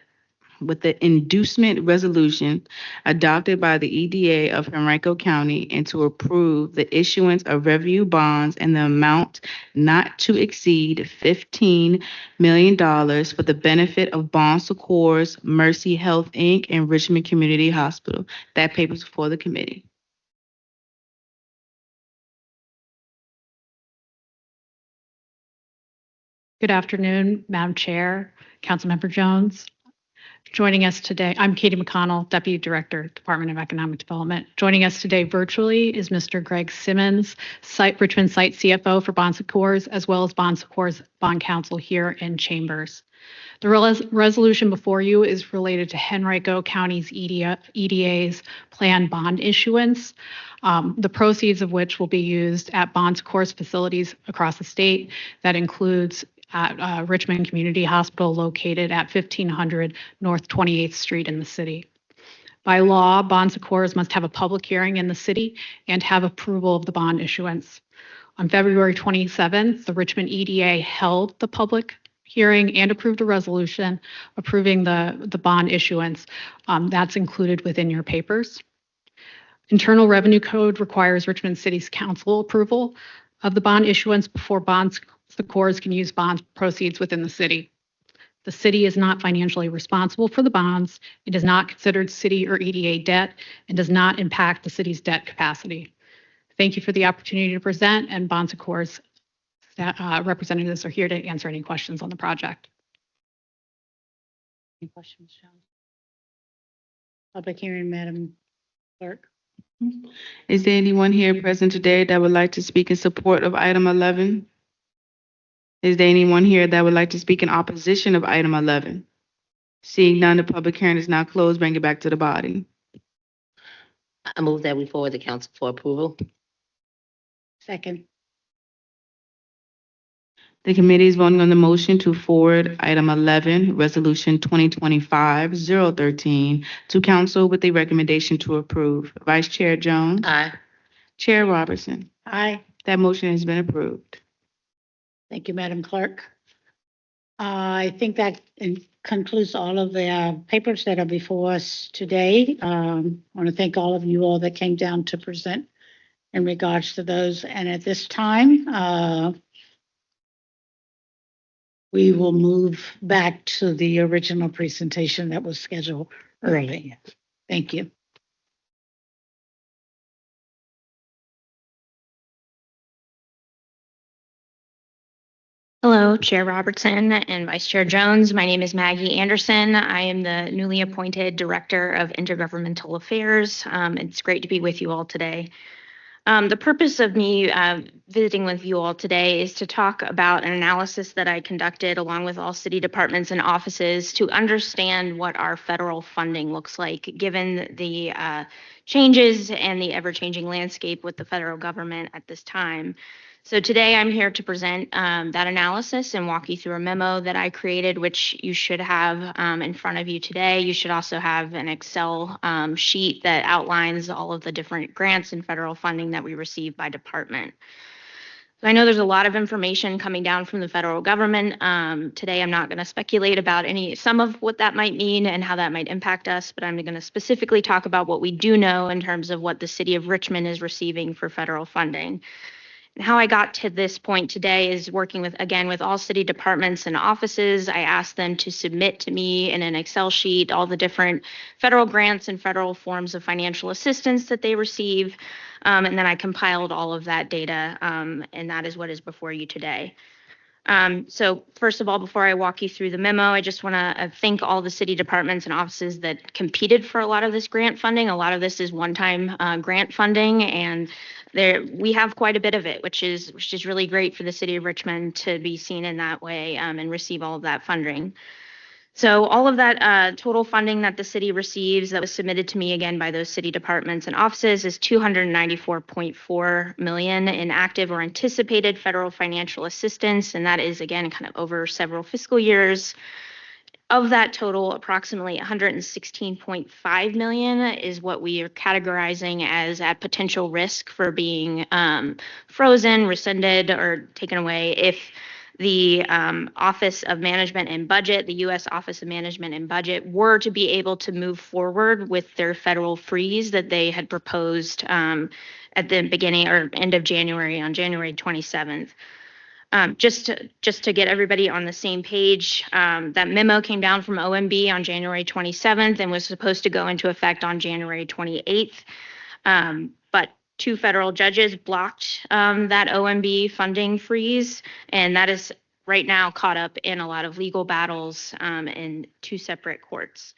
inducement resolution adopted by the EDA of Henrico County, and to approve the issuance of revenue bonds in the amount not to exceed $15 million for the benefit of Bon Secours, Mercy Health, Inc., and Richmond Community Hospital. That paper is for the committee. Good afternoon, Madam Chair, Councilmember Jones. Joining us today, I'm Katie McConnell, Deputy Director, Department of Economic Development. Joining us today virtually is Mr. Greg Simmons, Richmond Site CFO for Bon Secours, as well as Bon Secours Bond Counsel here in Chambers. The resolution before you is related to Henrico County's EDA's planned bond issuance, the proceeds of which will be used at Bon Secours facilities across the state. That includes at Richmond Community Hospital located at 1500 North 28th Street in the city. By law, Bon Secours must have a public hearing in the city and have approval of the bond issuance. On February 27th, the Richmond EDA held the public hearing and approved a resolution approving the bond issuance. That's included within your papers. Internal Revenue Code requires Richmond City's council approval of the bond issuance before Bon Secours can use bond proceeds within the city. The city is not financially responsible for the bonds. It is not considered city or EDA debt and does not impact the city's debt capacity. Thank you for the opportunity to present, and Bon Secours representatives are here to answer any questions on the project. Any questions, John? Public hearing, Madam Clerk. Is there anyone here present today that would like to speak in support of item 11? Is there anyone here that would like to speak in opposition of item 11? Seeing none, the public hearing is now closed. Bring it back to the body. I move that we forward the council for approval. Second. The committee is voting on the motion to forward item 11, Resolution 2025-013, to council with a recommendation to approve. Vice Chair Jones. Aye. Chair Robertson. Aye. That motion has been approved. Thank you, Madam Clerk. I think that concludes all of the papers that are before us today. I want to thank all of you all that came down to present in regards to those. And at this time, we will move back to the original presentation that was scheduled earlier. Thank you. Hello, Chair Robertson and Vice Chair Jones. My name is Maggie Anderson. I am the newly appointed Director of Intergovernmental Affairs. It's great to be with you all today. The purpose of me visiting with you all today is to talk about an analysis that I conducted along with all city departments and offices to understand what our federal funding looks like, given the changes and the ever-changing landscape with the federal government at this time. So today I'm here to present that analysis and walk you through a memo that I created, which you should have in front of you today. You should also have an Excel sheet that outlines all of the different grants and federal funding that we receive by department. So I know there's a lot of information coming down from the federal government. Today I'm not going to speculate about some of what that might mean and how that might impact us, but I'm going to specifically talk about what we do know in terms of what the city of Richmond is receiving for federal funding. And how I got to this point today is working with all city departments and offices. I asked them to submit to me in an Excel sheet all the different federal grants and federal forms of financial assistance that they receive. And then I compiled all of that data, and that is what is before you today. So first of all, before I walk you through the memo, I just want to thank all the city departments and offices that competed for a lot of this grant funding. A lot of this is one-time grant funding, and we have quite a bit of it, which is really great for the city of Richmond to be seen in that way and receive all of that funding. So all of that total funding that the city receives that was submitted to me again by those city departments and offices is $294.4 million in active or anticipated federal financial assistance, and that is again kind of over several fiscal years. Of that total, approximately $116.5 million is what we are categorizing as at potential risk for being frozen, rescinded, or taken away if the Office of Management and Budget, the U.S. Office of Management and Budget, were to be able to move forward with their federal freeze that they had proposed at the beginning or end of January, on January 27th. Just to get everybody on the same page, that memo came down from OMB on January 27th and was supposed to go into effect on January 28th. But two federal judges blocked that OMB funding freeze, and that is right now caught up in a lot of legal battles in two separate courts.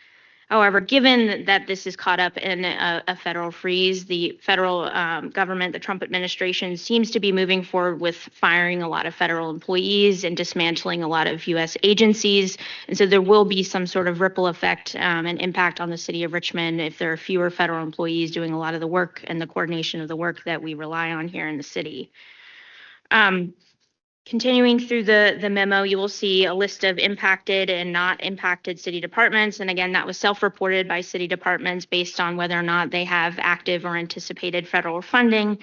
However, given that this is caught up in a federal freeze, the federal government, the Trump administration, seems to be moving forward with firing a lot of federal employees and dismantling a lot of U.S. agencies. And so there will be some sort of ripple effect and impact on the city of Richmond if there are fewer federal employees doing a lot of the work and the coordination of the work that we rely on here in the city. Continuing through the memo, you will see a list of impacted and not impacted city departments. And again, that was self-reported by city departments based on whether or not they have active or anticipated federal funding.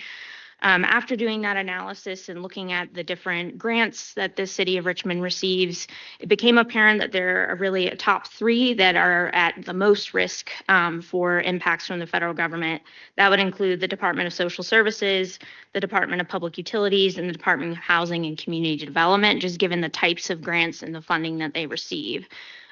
After doing that analysis and looking at the different grants that the city of Richmond receives, it became apparent that there are really a top three that are at the most risk for impacts from the federal government. That would include the Department of Social Services, the Department of Public Utilities, and the Department of Housing and Community Development, just given the types of grants and the funding that they receive.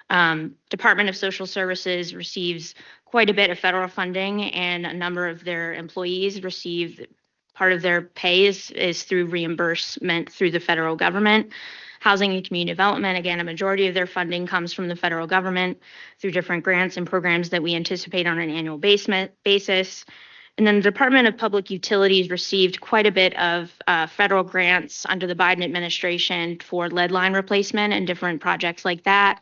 Department of Social Services receives quite a bit of federal funding, and a number of their employees receive part of their pay is through reimbursement through the federal government. Housing and Community Development, again, a majority of their funding comes from the federal government through different grants and programs that we anticipate on an annual basis. And then the Department of Public Utilities received quite a bit of federal grants under the Biden administration for lead line replacement and different projects like that.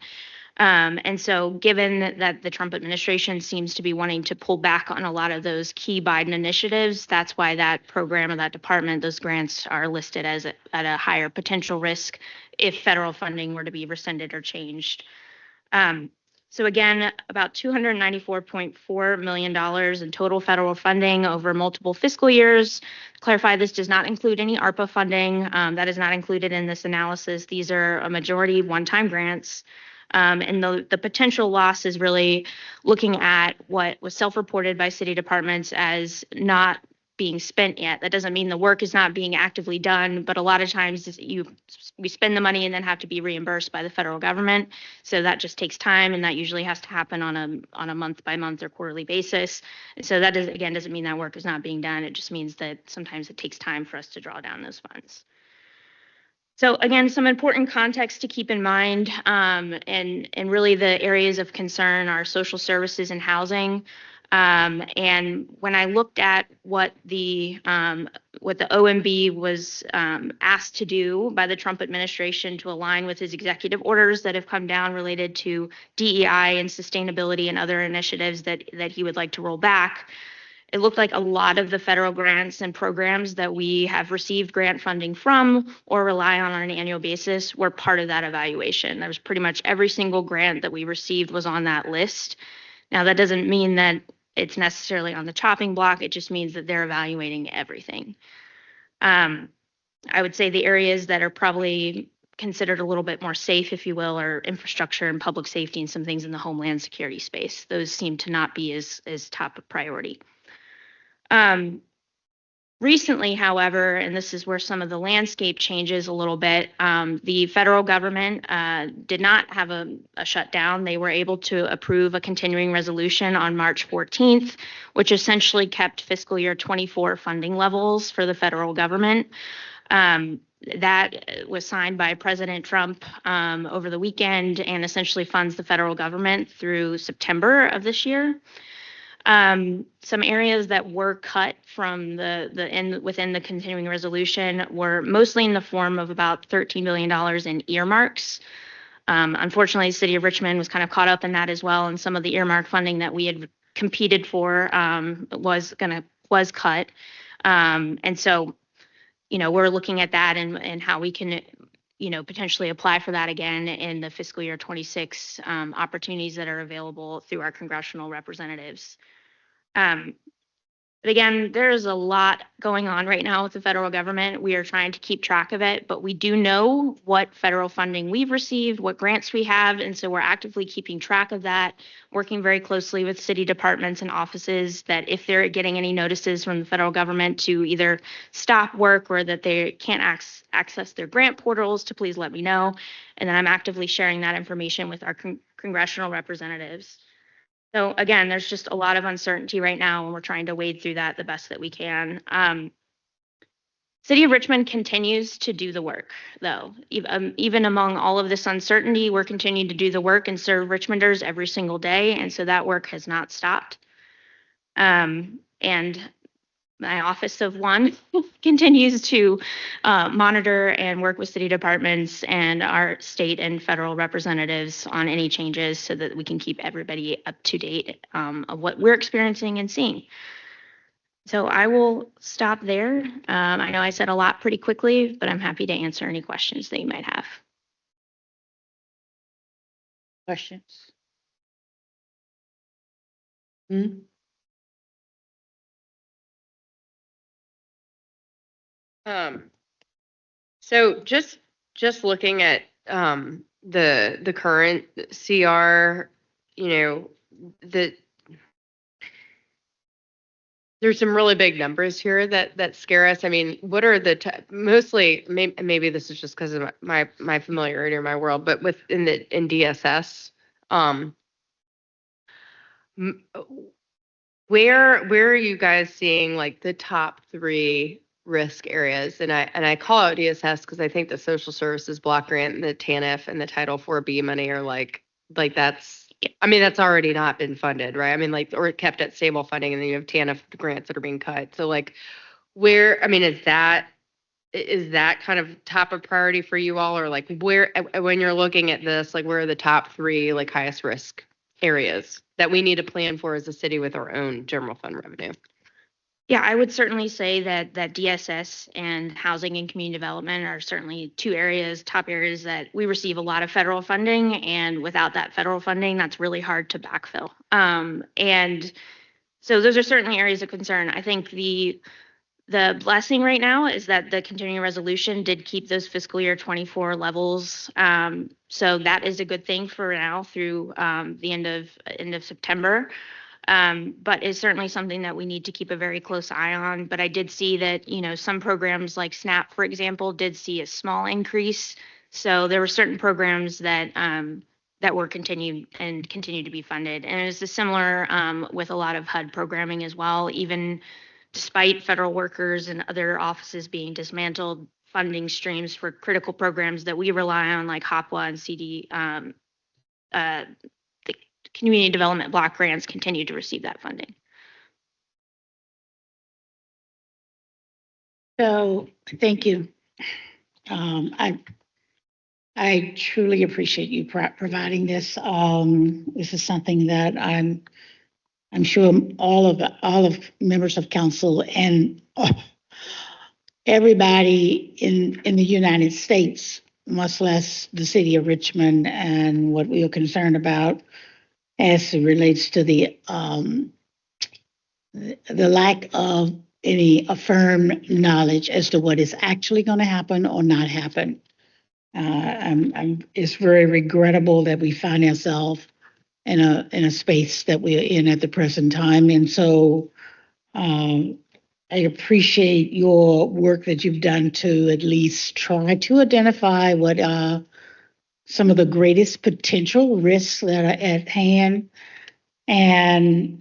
And so given that the Trump administration seems to be wanting to pull back on a lot of those key Biden initiatives, that's why that program or that department, those grants are listed as at a higher potential risk if federal funding were to be rescinded or changed. So again, about $294.4 million in total federal funding over multiple fiscal years. Clarify, this does not include any ARPA funding. That is not included in this analysis. These are a majority one-time grants. And the potential loss is really looking at what was self-reported by city departments as not being spent yet. That doesn't mean the work is not being actively done, but a lot of times we spend the money and then have to be reimbursed by the federal government. So that just takes time, and that usually has to happen on a month by month or quarterly basis. And so that doesn't mean that work is not being done. It just means that sometimes it takes time for us to draw down those funds. So again, some important context to keep in mind, and really the areas of concern are social services and housing. And when I looked at what the OMB was asked to do by the Trump administration to align with his executive orders that have come down related to DEI and sustainability and other initiatives that he would like to roll back, it looked like a lot of the federal grants and programs that we have received grant funding from or rely on an annual basis were part of that evaluation. There was pretty much every single grant that we received was on that list. Now, that doesn't mean that it's necessarily on the chopping block. It just means that they're evaluating everything. I would say the areas that are probably considered a little bit more safe, if you will, are infrastructure and public safety and some things in the homeland security space. Those seem to not be as top of priority. Recently, however, and this is where some of the landscape changes a little bit, the federal government did not have a shutdown. They were able to approve a continuing resolution on March 14th, which essentially kept fiscal year 24 funding levels for the federal government. That was signed by President Trump over the weekend and essentially funds the federal government through September of this year. Some areas that were cut from within the continuing resolution were mostly in the form of about $13 billion in earmarks. Unfortunately, the city of Richmond was kind of caught up in that as well, and some of the earmark funding that we had competed for was cut. And so, we're looking at that and how we can potentially apply for that again in the fiscal year 26 opportunities that are available through our congressional representatives. But again, there's a lot going on right now with the federal government. We are trying to keep track of it, but we do know what federal funding we've received, what grants we have, and so we're actively keeping track of that, working very closely with city departments and offices that if they're getting any notices from the federal government to either stop work or that they can't access their grant portals, to please let me know. And then I'm actively sharing that information with our congressional representatives. So again, there's just a lot of uncertainty right now, and we're trying to wade through that the best that we can. City of Richmond continues to do the work, though. Even among all of this uncertainty, we're continuing to do the work and serve Richmonders every single day, and so that work has not stopped. And my Office of One continues to monitor and work with city departments and our state and federal representatives on any changes so that we can keep everybody up to date of what we're experiencing and seeing. So I will stop there. I know I said a lot pretty quickly, but I'm happy to answer any questions that you might have. Questions? So just looking at the current CR, there's some really big numbers here that scare us. I mean, what are the mostly maybe this is just because of my familiarity or my world, but in DSS, where are you guys seeing like the top 3 risk areas? And I call out DSS because I think the social services block grant and the TANF and the Title 4B money are like that's, I mean, that's already not been funded, right? I mean, like, or kept at stable funding, and then you have TANF grants that are being cut. So like, where, I mean, is that is that kind of top of priority for you all, or like where, when you're looking at this, like where are the top three like highest risk areas that we need to plan for as a city with our own general fund revenue? Yeah, I would certainly say that DSS and housing and community development are certainly two areas, top areas that we receive a lot of federal funding, and without that federal funding, that's really hard to backfill. And so those are certainly areas of concern. I think the blessing right now is that the continuing resolution did keep those fiscal year 24 levels. So that is a good thing for now through the end of September. But it's certainly something that we need to keep a very close eye on. But I did see that, some programs like SNAP, for example, did see a small increase. So there were certain programs that were continued and continue to be funded. And it's a similar with a lot of HUD programming as well. Even despite federal workers and other offices being dismantled, funding streams for critical programs that we rely on, like HOPWA and CD, the community development block grants, continue to receive that funding. So, thank you. I truly appreciate you providing this. This is something that I'm sure all of members of council and everybody in the United States, much less the city of Richmond, and what we are concerned about as it relates to the lack of any affirmed knowledge as to what is actually going to happen or not happen. It's very regrettable that we find ourselves in a space that we are in at the present time, and so I appreciate your work that you've done to at least try to identify what are some of the greatest potential risks that are at hand, and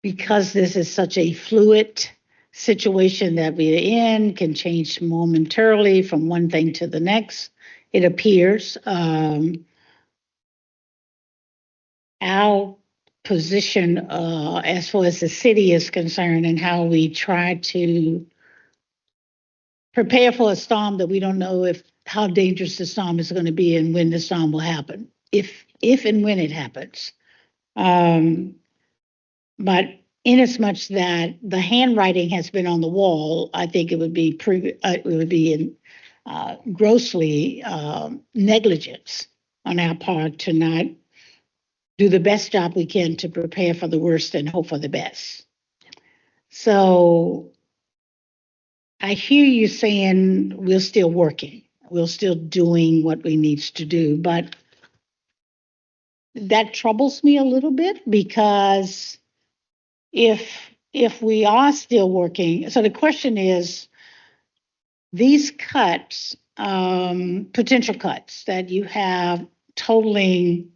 because this is such a fluid situation that we're in, can change momentarily from one thing to the next, it appears. Our position as far as the city is concerned and how we try to prepare for a storm that we don't know how dangerous the storm is going to be and when the storm will happen, if and when it happens. But inasmuch that the handwriting has been on the wall, I think it would be grossly negligence on our part to not do the best job we can to prepare for the worst and hope for the best. So I hear you saying we're still working, we're still doing what we need to do, but that troubles me a little bit, because if we are still working, so the question is, these cuts, potential cuts that you have totaling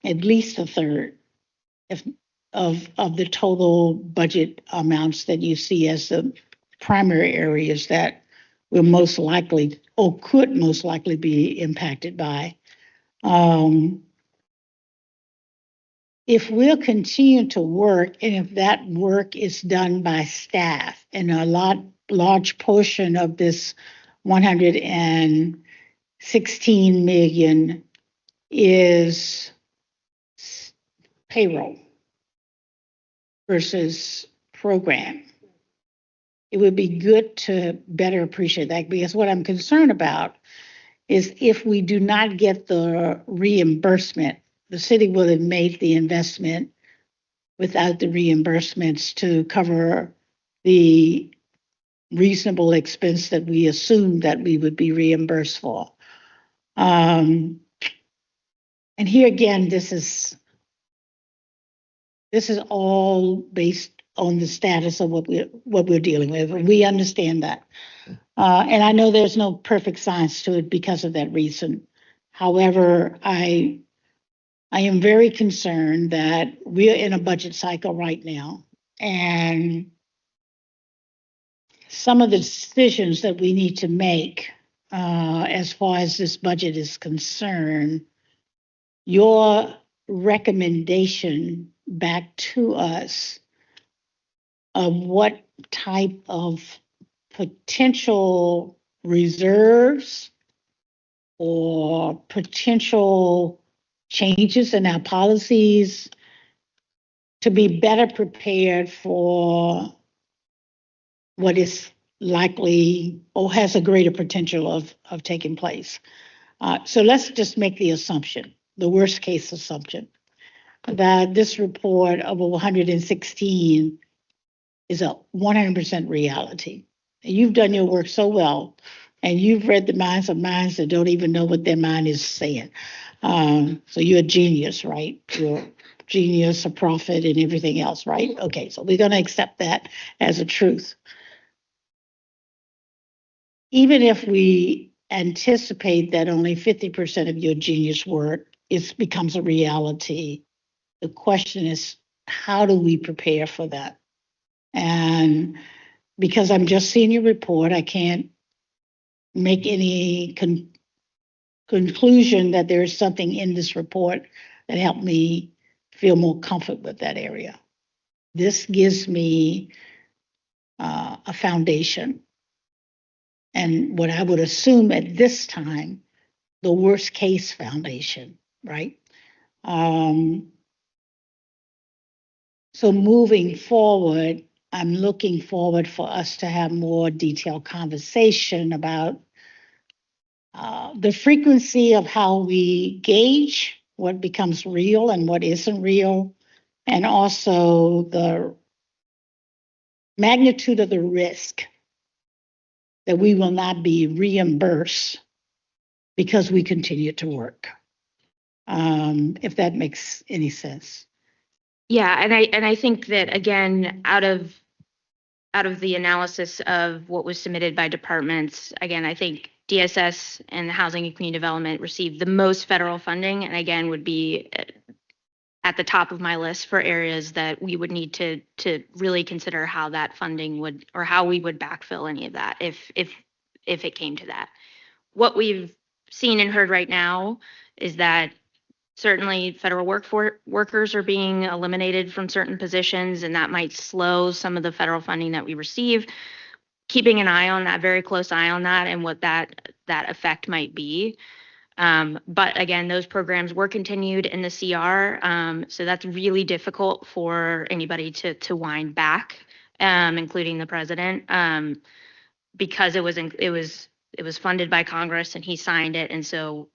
at least a third of the total budget amounts that you see as the primary areas that will most likely or could most likely be impacted by. If we'll continue to work, and if that work is done by staff, and a large portion of this 116 million is payroll versus program, it would be good to better appreciate that, because what I'm concerned about is if we do not get the reimbursement, the city will have made the investment without the reimbursements to cover the reasonable expense that we assumed that we would be reimbursed for. And here again, this is all based on the status of what we're dealing with. We understand that. And I know there's no perfect science to it because of that reason. However, I am very concerned that we're in a budget cycle right now, and some of the decisions that we need to make as far as this budget is concerned, your recommendation back to us of what type of potential reserves or potential changes in our policies to be better prepared for what is likely or has a greater potential of taking place. So let's just make the assumption, the worst case assumption, that this report of 116 is a 100% reality. And you've done your work so well, and you've read the minds of minds that don't even know what their mind is saying. So you're a genius, right? You're a genius, a prophet, and everything else, right? Okay, so we're going to accept that as a truth. Even if we anticipate that only 50% of your genius work becomes a reality, the question is, how do we prepare for that? And because I'm just seeing your report, I can't make any conclusion that there is something in this report that helped me feel more comfort with that area. This gives me a foundation. And what I would assume at this time, the worst case foundation, right? So moving forward, I'm looking forward for us to have more detailed conversation about the frequency of how we gauge what becomes real and what isn't real, and also the magnitude of the risk that we will not be reimbursed because we continue to work. If that makes any sense. Yeah, and I think that again, out of the analysis of what was submitted by departments, again, I think DSS and Housing and Community Development received the most federal funding, and again, would be at the top of my list for areas that we would need to really consider how that funding would, or how we would backfill any of that if it came to that. What we've seen and heard right now is that certainly federal workers are being eliminated from certain positions, and that might slow some of the federal funding that we receive. Keeping an eye on that, very close eye on that, and what that effect might be. But again, those programs were continued in the CR, so that's really difficult for anybody to wind back, including the president, because it was funded by Congress and he signed it, and so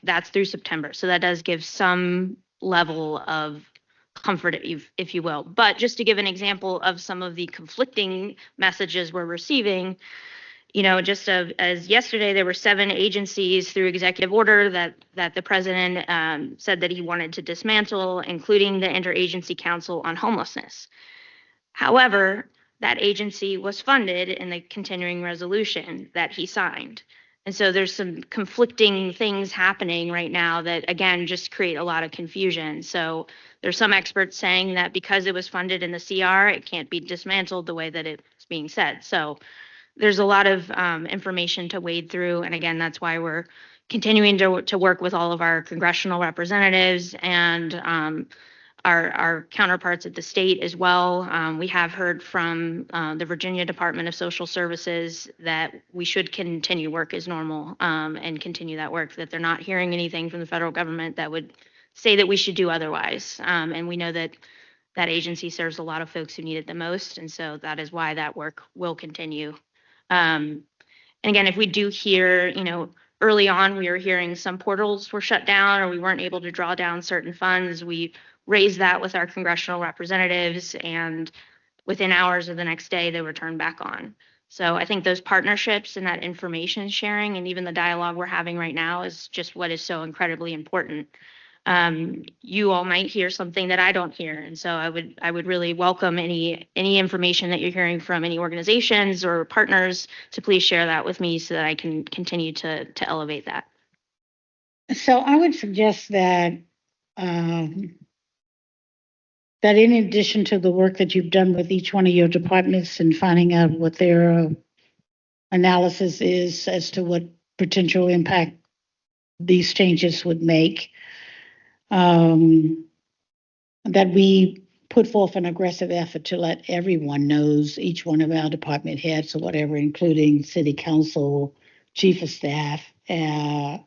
that's through September. So that does give some level of comfort, if you will. But just to give an example of some of the conflicting messages we're receiving, just as yesterday, there were 7 agencies through executive order that the president said that he wanted to dismantle, including the Interagency Council on Homelessness. However, that agency was funded in the continuing resolution that he signed. And so there's some conflicting things happening right now that, again, just create a lot of confusion. So there's some experts saying that because it was funded in the CR, it can't be dismantled the way that it's being said. So there's a lot of information to wade through. And again, that's why we're continuing to work with all of our congressional representatives and our counterparts at the state as well. We have heard from the Virginia Department of Social Services that we should continue work as normal and continue that work, that they're not hearing anything from the federal government that would say that we should do otherwise. And we know that that agency serves a lot of folks who need it the most. And so that is why that work will continue. And again, if we do hear, early on, we were hearing some portals were shut down or we weren't able to draw down certain funds. We raised that with our congressional representatives, and within hours of the next day, they were turned back on. So I think those partnerships and that information sharing and even the dialogue we're having right now is just what is so incredibly important. You all might hear something that I don't hear. And so I would really welcome any information that you're hearing from any organizations or partners to please share that with me so that I can continue to elevate that. So I would suggest that that in addition to the work that you've done with each one of your departments and finding out what their analysis is as to what potential impact these changes would make, that we put forth an aggressive effort to let everyone knows, each one of our department heads or whatever, including city council, chief of staff, and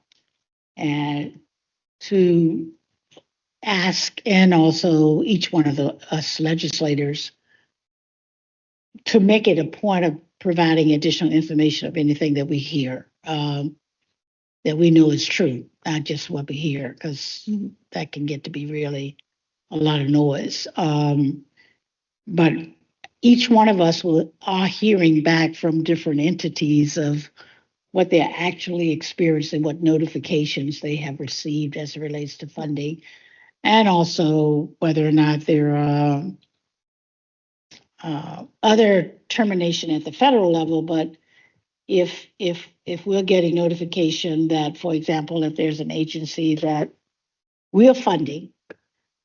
to ask, and also each one of us legislators, to make it a point of providing additional information of anything that we hear, that we know is true, not just what we hear, because that can get to be really a lot of noise. But each one of us are hearing back from different entities of what they're actually experiencing, what notifications they have received as it relates to funding, and also whether or not there are other termination at the federal level. But if we're getting notification that, for example, if there's an agency that we're funding,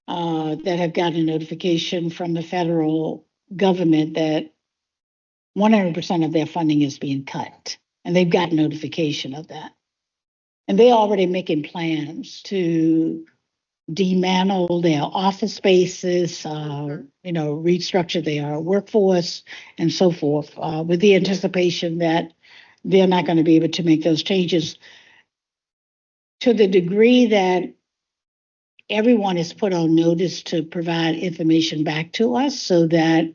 that have gotten a notification from the federal government that 100% of their funding is being cut, and they've got notification of that. And they're already making plans to dismantle their office spaces, restructure their workforce and so forth, with the anticipation that they're not going to be able to make those changes. To the degree that everyone is put on notice to provide information back to us, so that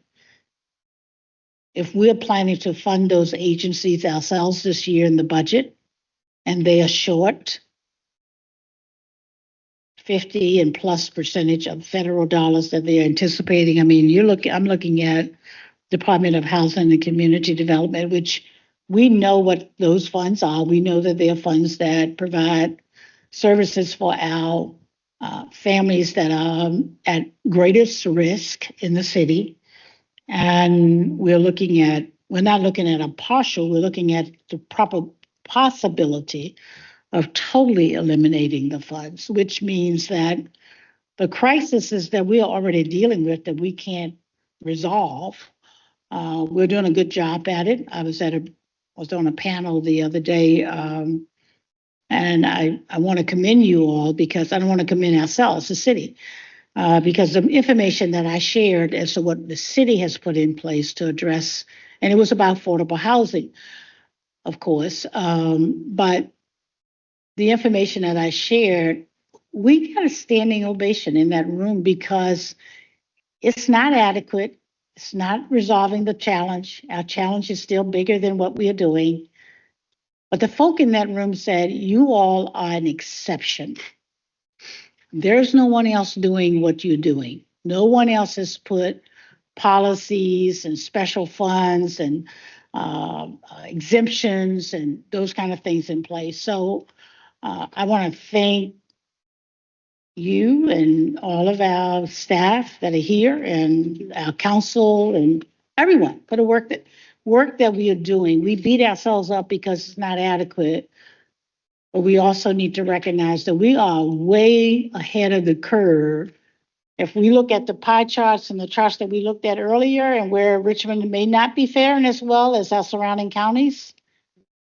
if we're planning to fund those agencies ourselves this year in the budget, and they are short 50 and plus percentage of federal dollars that they're anticipating. I mean, I'm looking at Department of Housing and Community Development, which we know what those funds are. We know that they are funds that provide services for our families that are at greatest risk in the city. And we're not looking at a partial, we're looking at the proper possibility of totally eliminating the funds, which means that the crises that we are already dealing with that we can't resolve, we're doing a good job at it. I was on a panel the other day, and I want to commend you all, because I don't want to commend ourselves, the city, because the information that I shared as to what the city has put in place to address, and it was about affordable housing, of course, but the information that I shared, we got a standing ovation in that room, because it's not adequate. It's not resolving the challenge. Our challenge is still bigger than what we are doing. But the folk in that room said, you all are an exception. There's no one else doing what you're doing. No one else has put policies and special funds and exemptions and those kind of things in place. So I want to thank you and all of our staff that are here, and our council and everyone for the work that we are doing. We beat ourselves up because it's not adequate, but we also need to recognize that we are way ahead of the curve. If we look at the pie charts and the charts that we looked at earlier, and where Richmond may not be faring as well as our surrounding counties,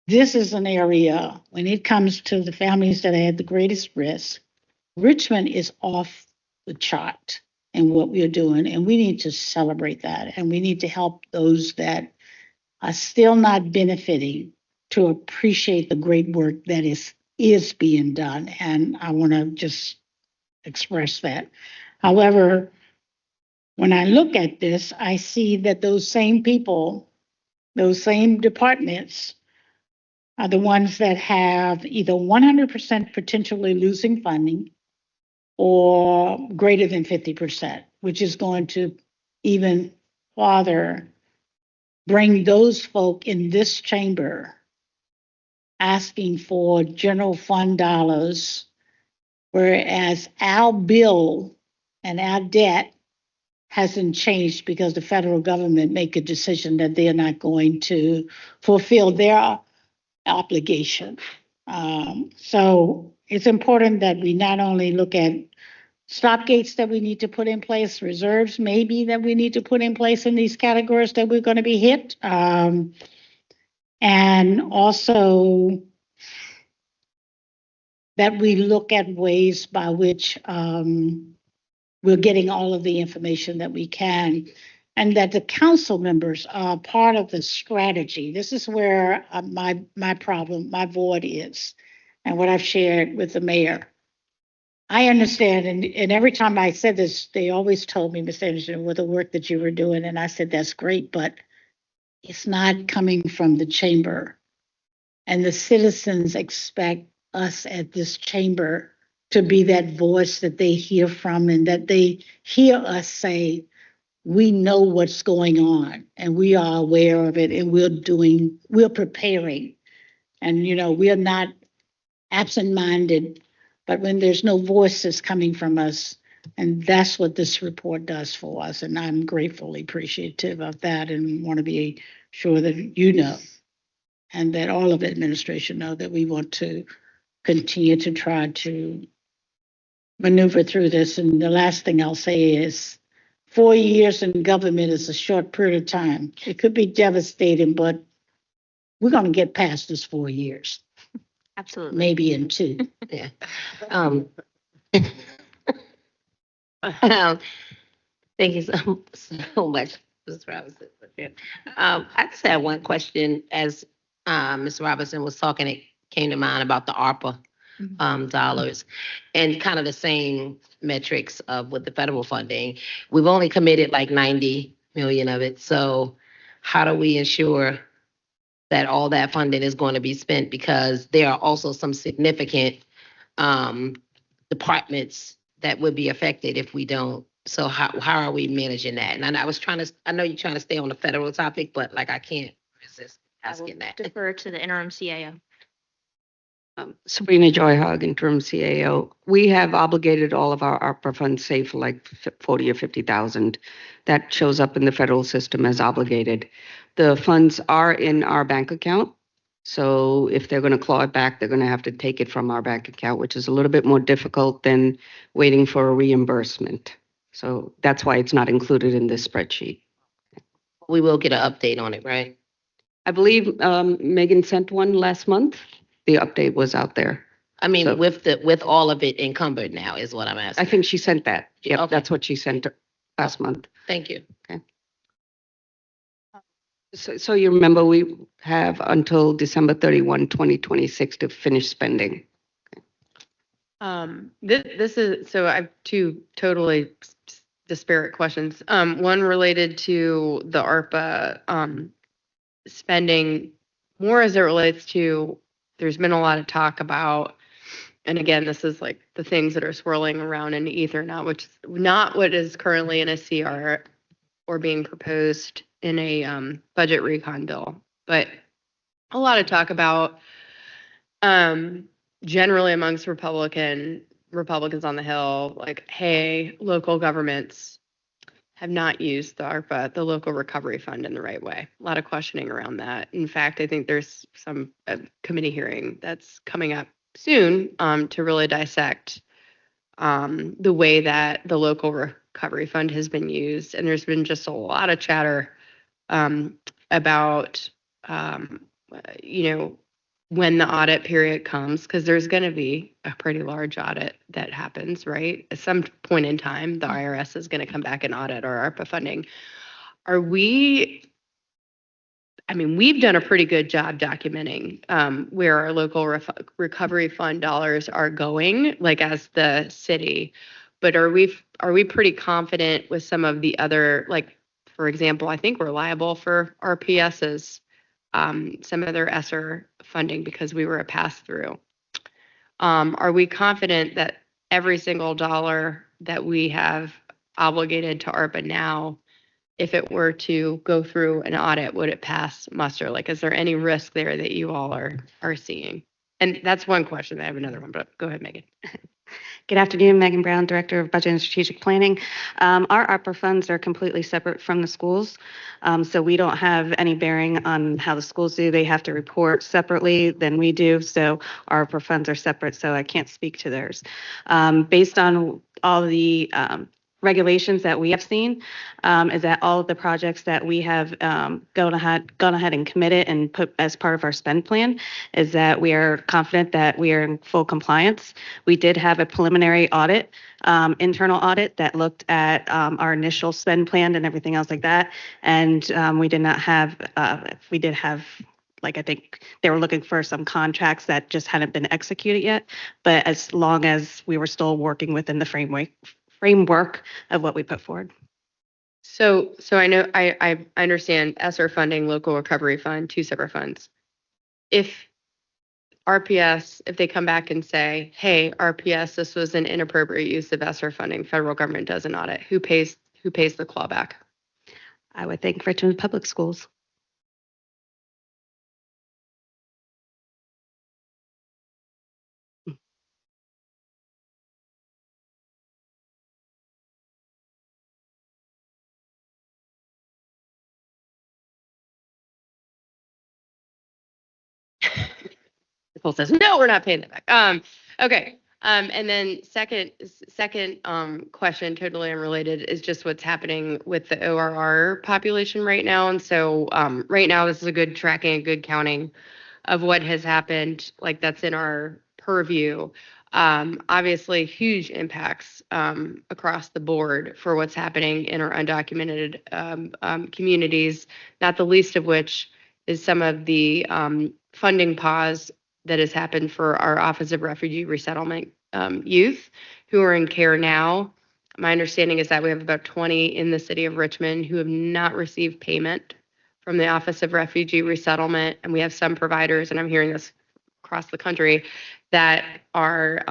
this is an area, when it comes to the families that are at the greatest risk, Richmond is off the chart in what we are doing, and we need to celebrate that. And we need to help those that are still not benefiting to appreciate the great work that is being done. And I want to just express that. However, when I look at this, I see that those same people, those same departments, are the ones that have either 100% potentially losing funding or greater than 50%, which is going to even farther bring those folk in this chamber asking for general fund dollars, whereas our bill and our debt hasn't changed, because the federal government make a decision that they're not going to fulfill their obligation. So it's important that we not only look at stop gates that we need to put in place, reserves maybe that we need to put in place in these categories that we're going to be hit, and also that we look at ways by which we're getting all of the information that we can, and that the council members are part of the strategy. This is where my problem, my void is, and what I've shared with the mayor. I understand, and every time I said this, they always told me, Ms. Anderson, with the work that you were doing, and I said, that's great, but it's not coming from the chamber. And the citizens expect us at this chamber to be that voice that they hear from, and that they hear us say, we know what's going on and we are aware of it, and we're preparing. And, we're not absent-minded, but when there's no voices coming from us, and that's what this report does for us. And I'm gratefully appreciative of that, and want to be sure that and that all of the administration know that we want to continue to try to maneuver through this. And the last thing I'll say is 4 years in government is a short period of time. It could be devastating, but we're going to get past this 4 years, Absolutely. maybe in 2. Yeah. Um, Thank you so much, Ms. Robinson. I just had one question. As Ms. Robinson was talking, it came to mind about the ARPA dollars, and kind of the same metrics of with the federal funding. We've only committed like 90 million of it. So how do we ensure that all that funding is going to be spent? Because there are also some significant departments that would be affected if we don't. So how are we managing that? And I know you're trying to stay on the federal topic, but like I can't resist asking that. Defer to the interim CAO. Sabrina Joy Hogg, interim CAO. We have obligated all of our ARPA funds, say for like 40 or 50,000. That shows up in the federal system as obligated. The funds are in our bank account. So if they're going to claw it back, they're going to have to take it from our bank account, which is a little bit more difficult than waiting for a reimbursement. So that's why it's not included in this spreadsheet. We will get an update on it, right? I believe Megan sent one last month. The update was out there. I mean, So- with all of it encumbered now is what I'm I asking. think she sent that. Yep, Okay. that's what she sent last month. Thank you. So you remember we have until December 31, 2026 to finish spending. This is, so I have two totally disparate questions. One related to the ARPA spending, more as it relates to, there's been a lot of talk about, and again, this is like the things that are swirling around in the ether now, which is not what is currently in a CR or being proposed in a budget recon bill, but a lot of talk about generally amongst Republicans on the Hill, like, hey, local governments have not used the ARPA, the local recovery fund, in the right way. A lot of questioning around that. In fact, I think there's some committee hearing that's coming up soon to really dissect the way that the local recovery fund has been used. And there's been just a lot of chatter about, when the audit period comes, because there's going to be a pretty large audit that happens, right? At some point in time, the IRS is going to come back and audit our ARPA funding. We've done a pretty good job documenting where our local recovery fund dollars are going, like as the city. But are we pretty confident with some of the other, like, for example, I think we're liable for RPS's, some of their ESSER funding because we were a pass-through. Are we confident that every single dollar that we have obligated to ARPA now, if it were to go through an audit, would it pass muster? Like, is there any risk there that you all are seeing? And that's one question. I have another one, but go ahead, Megan. Good afternoon, Megan Brown, Director of Budget and Strategic Planning. Our ARPA funds are completely separate from the schools, so we don't have any bearing on how the schools do. They have to report separately than we do, so our ARPA funds are separate, so I can't speak to theirs. Based on all the regulations that we have seen is that all of the projects that we have gone ahead and committed and put as part of our spend plan is that we are confident that we are in full compliance. We did have a preliminary audit, internal audit that looked at our initial spend plan and everything else like that. And we did not have, we did have, like, I think they were looking for some contracts that just hadn't been executed yet. But as long as we were still working within the framework of what we put forward. So I know, I understand ESSER funding, local recovery fund, two separate funds. If RPS, if they come back and say, hey, RPS, this was an inappropriate use of ESSER funding, federal government does an audit, who pays the clawback? I would think Richmond Public Schools. The poll says, no, we're not paying that back. Okay. And then second question, totally unrelated, is just what's happening with the ORR population right now. And so right now, this is a good tracking, a good counting of what has happened. Like, that's in our purview. Obviously, huge impacts across the board for what's happening in our undocumented communities, not the least of which is some of the funding pause that has happened for our Office of Refugee Resettlement youth who are in care now. My understanding is that we have about 20 in the city of Richmond who have not received payment from the Office of Refugee Resettlement. And we have some providers, and I'm hearing this across the country, that are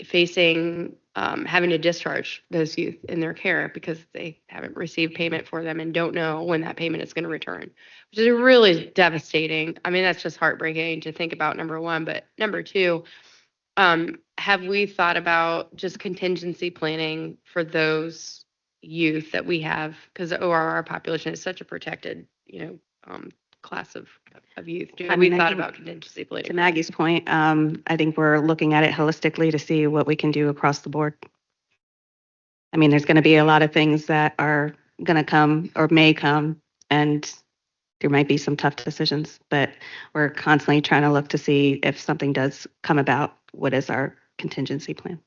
facing having to discharge those youth in their care because they haven't received payment for them and don't know when that payment is going to return, which is really devastating. I mean, that's just heartbreaking to think about, number one. But number two, have we thought about just contingency planning for those youth that we have? Because the ORR population is such a protected, class of youth. Have we thought about contingency planning? To Maggie's point, I think we're looking at it holistically to see what we can do across the board. I mean, there's going to be a lot of things that are going to come or may come, and there might be some tough decisions, but we're constantly trying to look to see if something does come about, what is our contingency plan?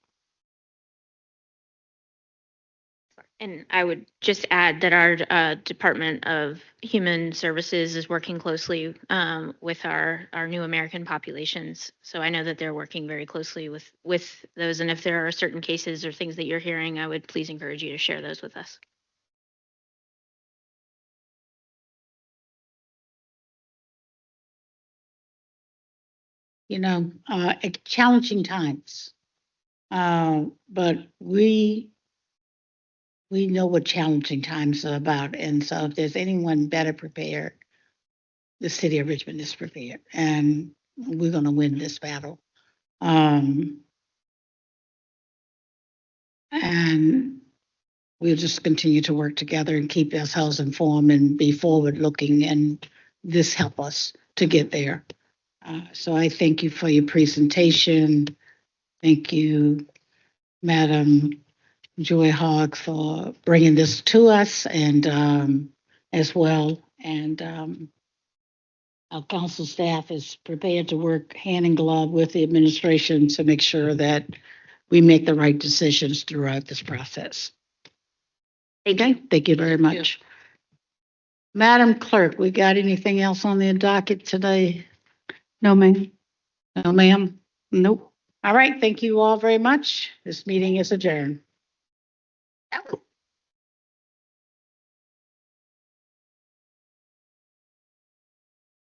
And I would just add that our Department of Human Services is working closely with our new American populations. So I know that they're working very closely with those. And if there are certain cases or things that you're hearing, I would please encourage you to share those with us. Challenging times. But we know what challenging times are about. And so if there's anyone better prepared, the city of Richmond is prepared. And we're going to win this battle. And we'll just continue to work together and keep ourselves informed and be forward looking, and this help us to get there. So I thank you for your presentation. Thank you, Madam Joy Hogg, for bringing this to us, and as well. And our council staff is prepared to work hand in glove with the administration to make sure that we make the right decisions throughout this process. Okay, thank you very much. Madam Clerk, we got anything else on the docket today? No, ma'am. No, ma'am. Nope. All right, thank you all very much. This meeting is adjourned.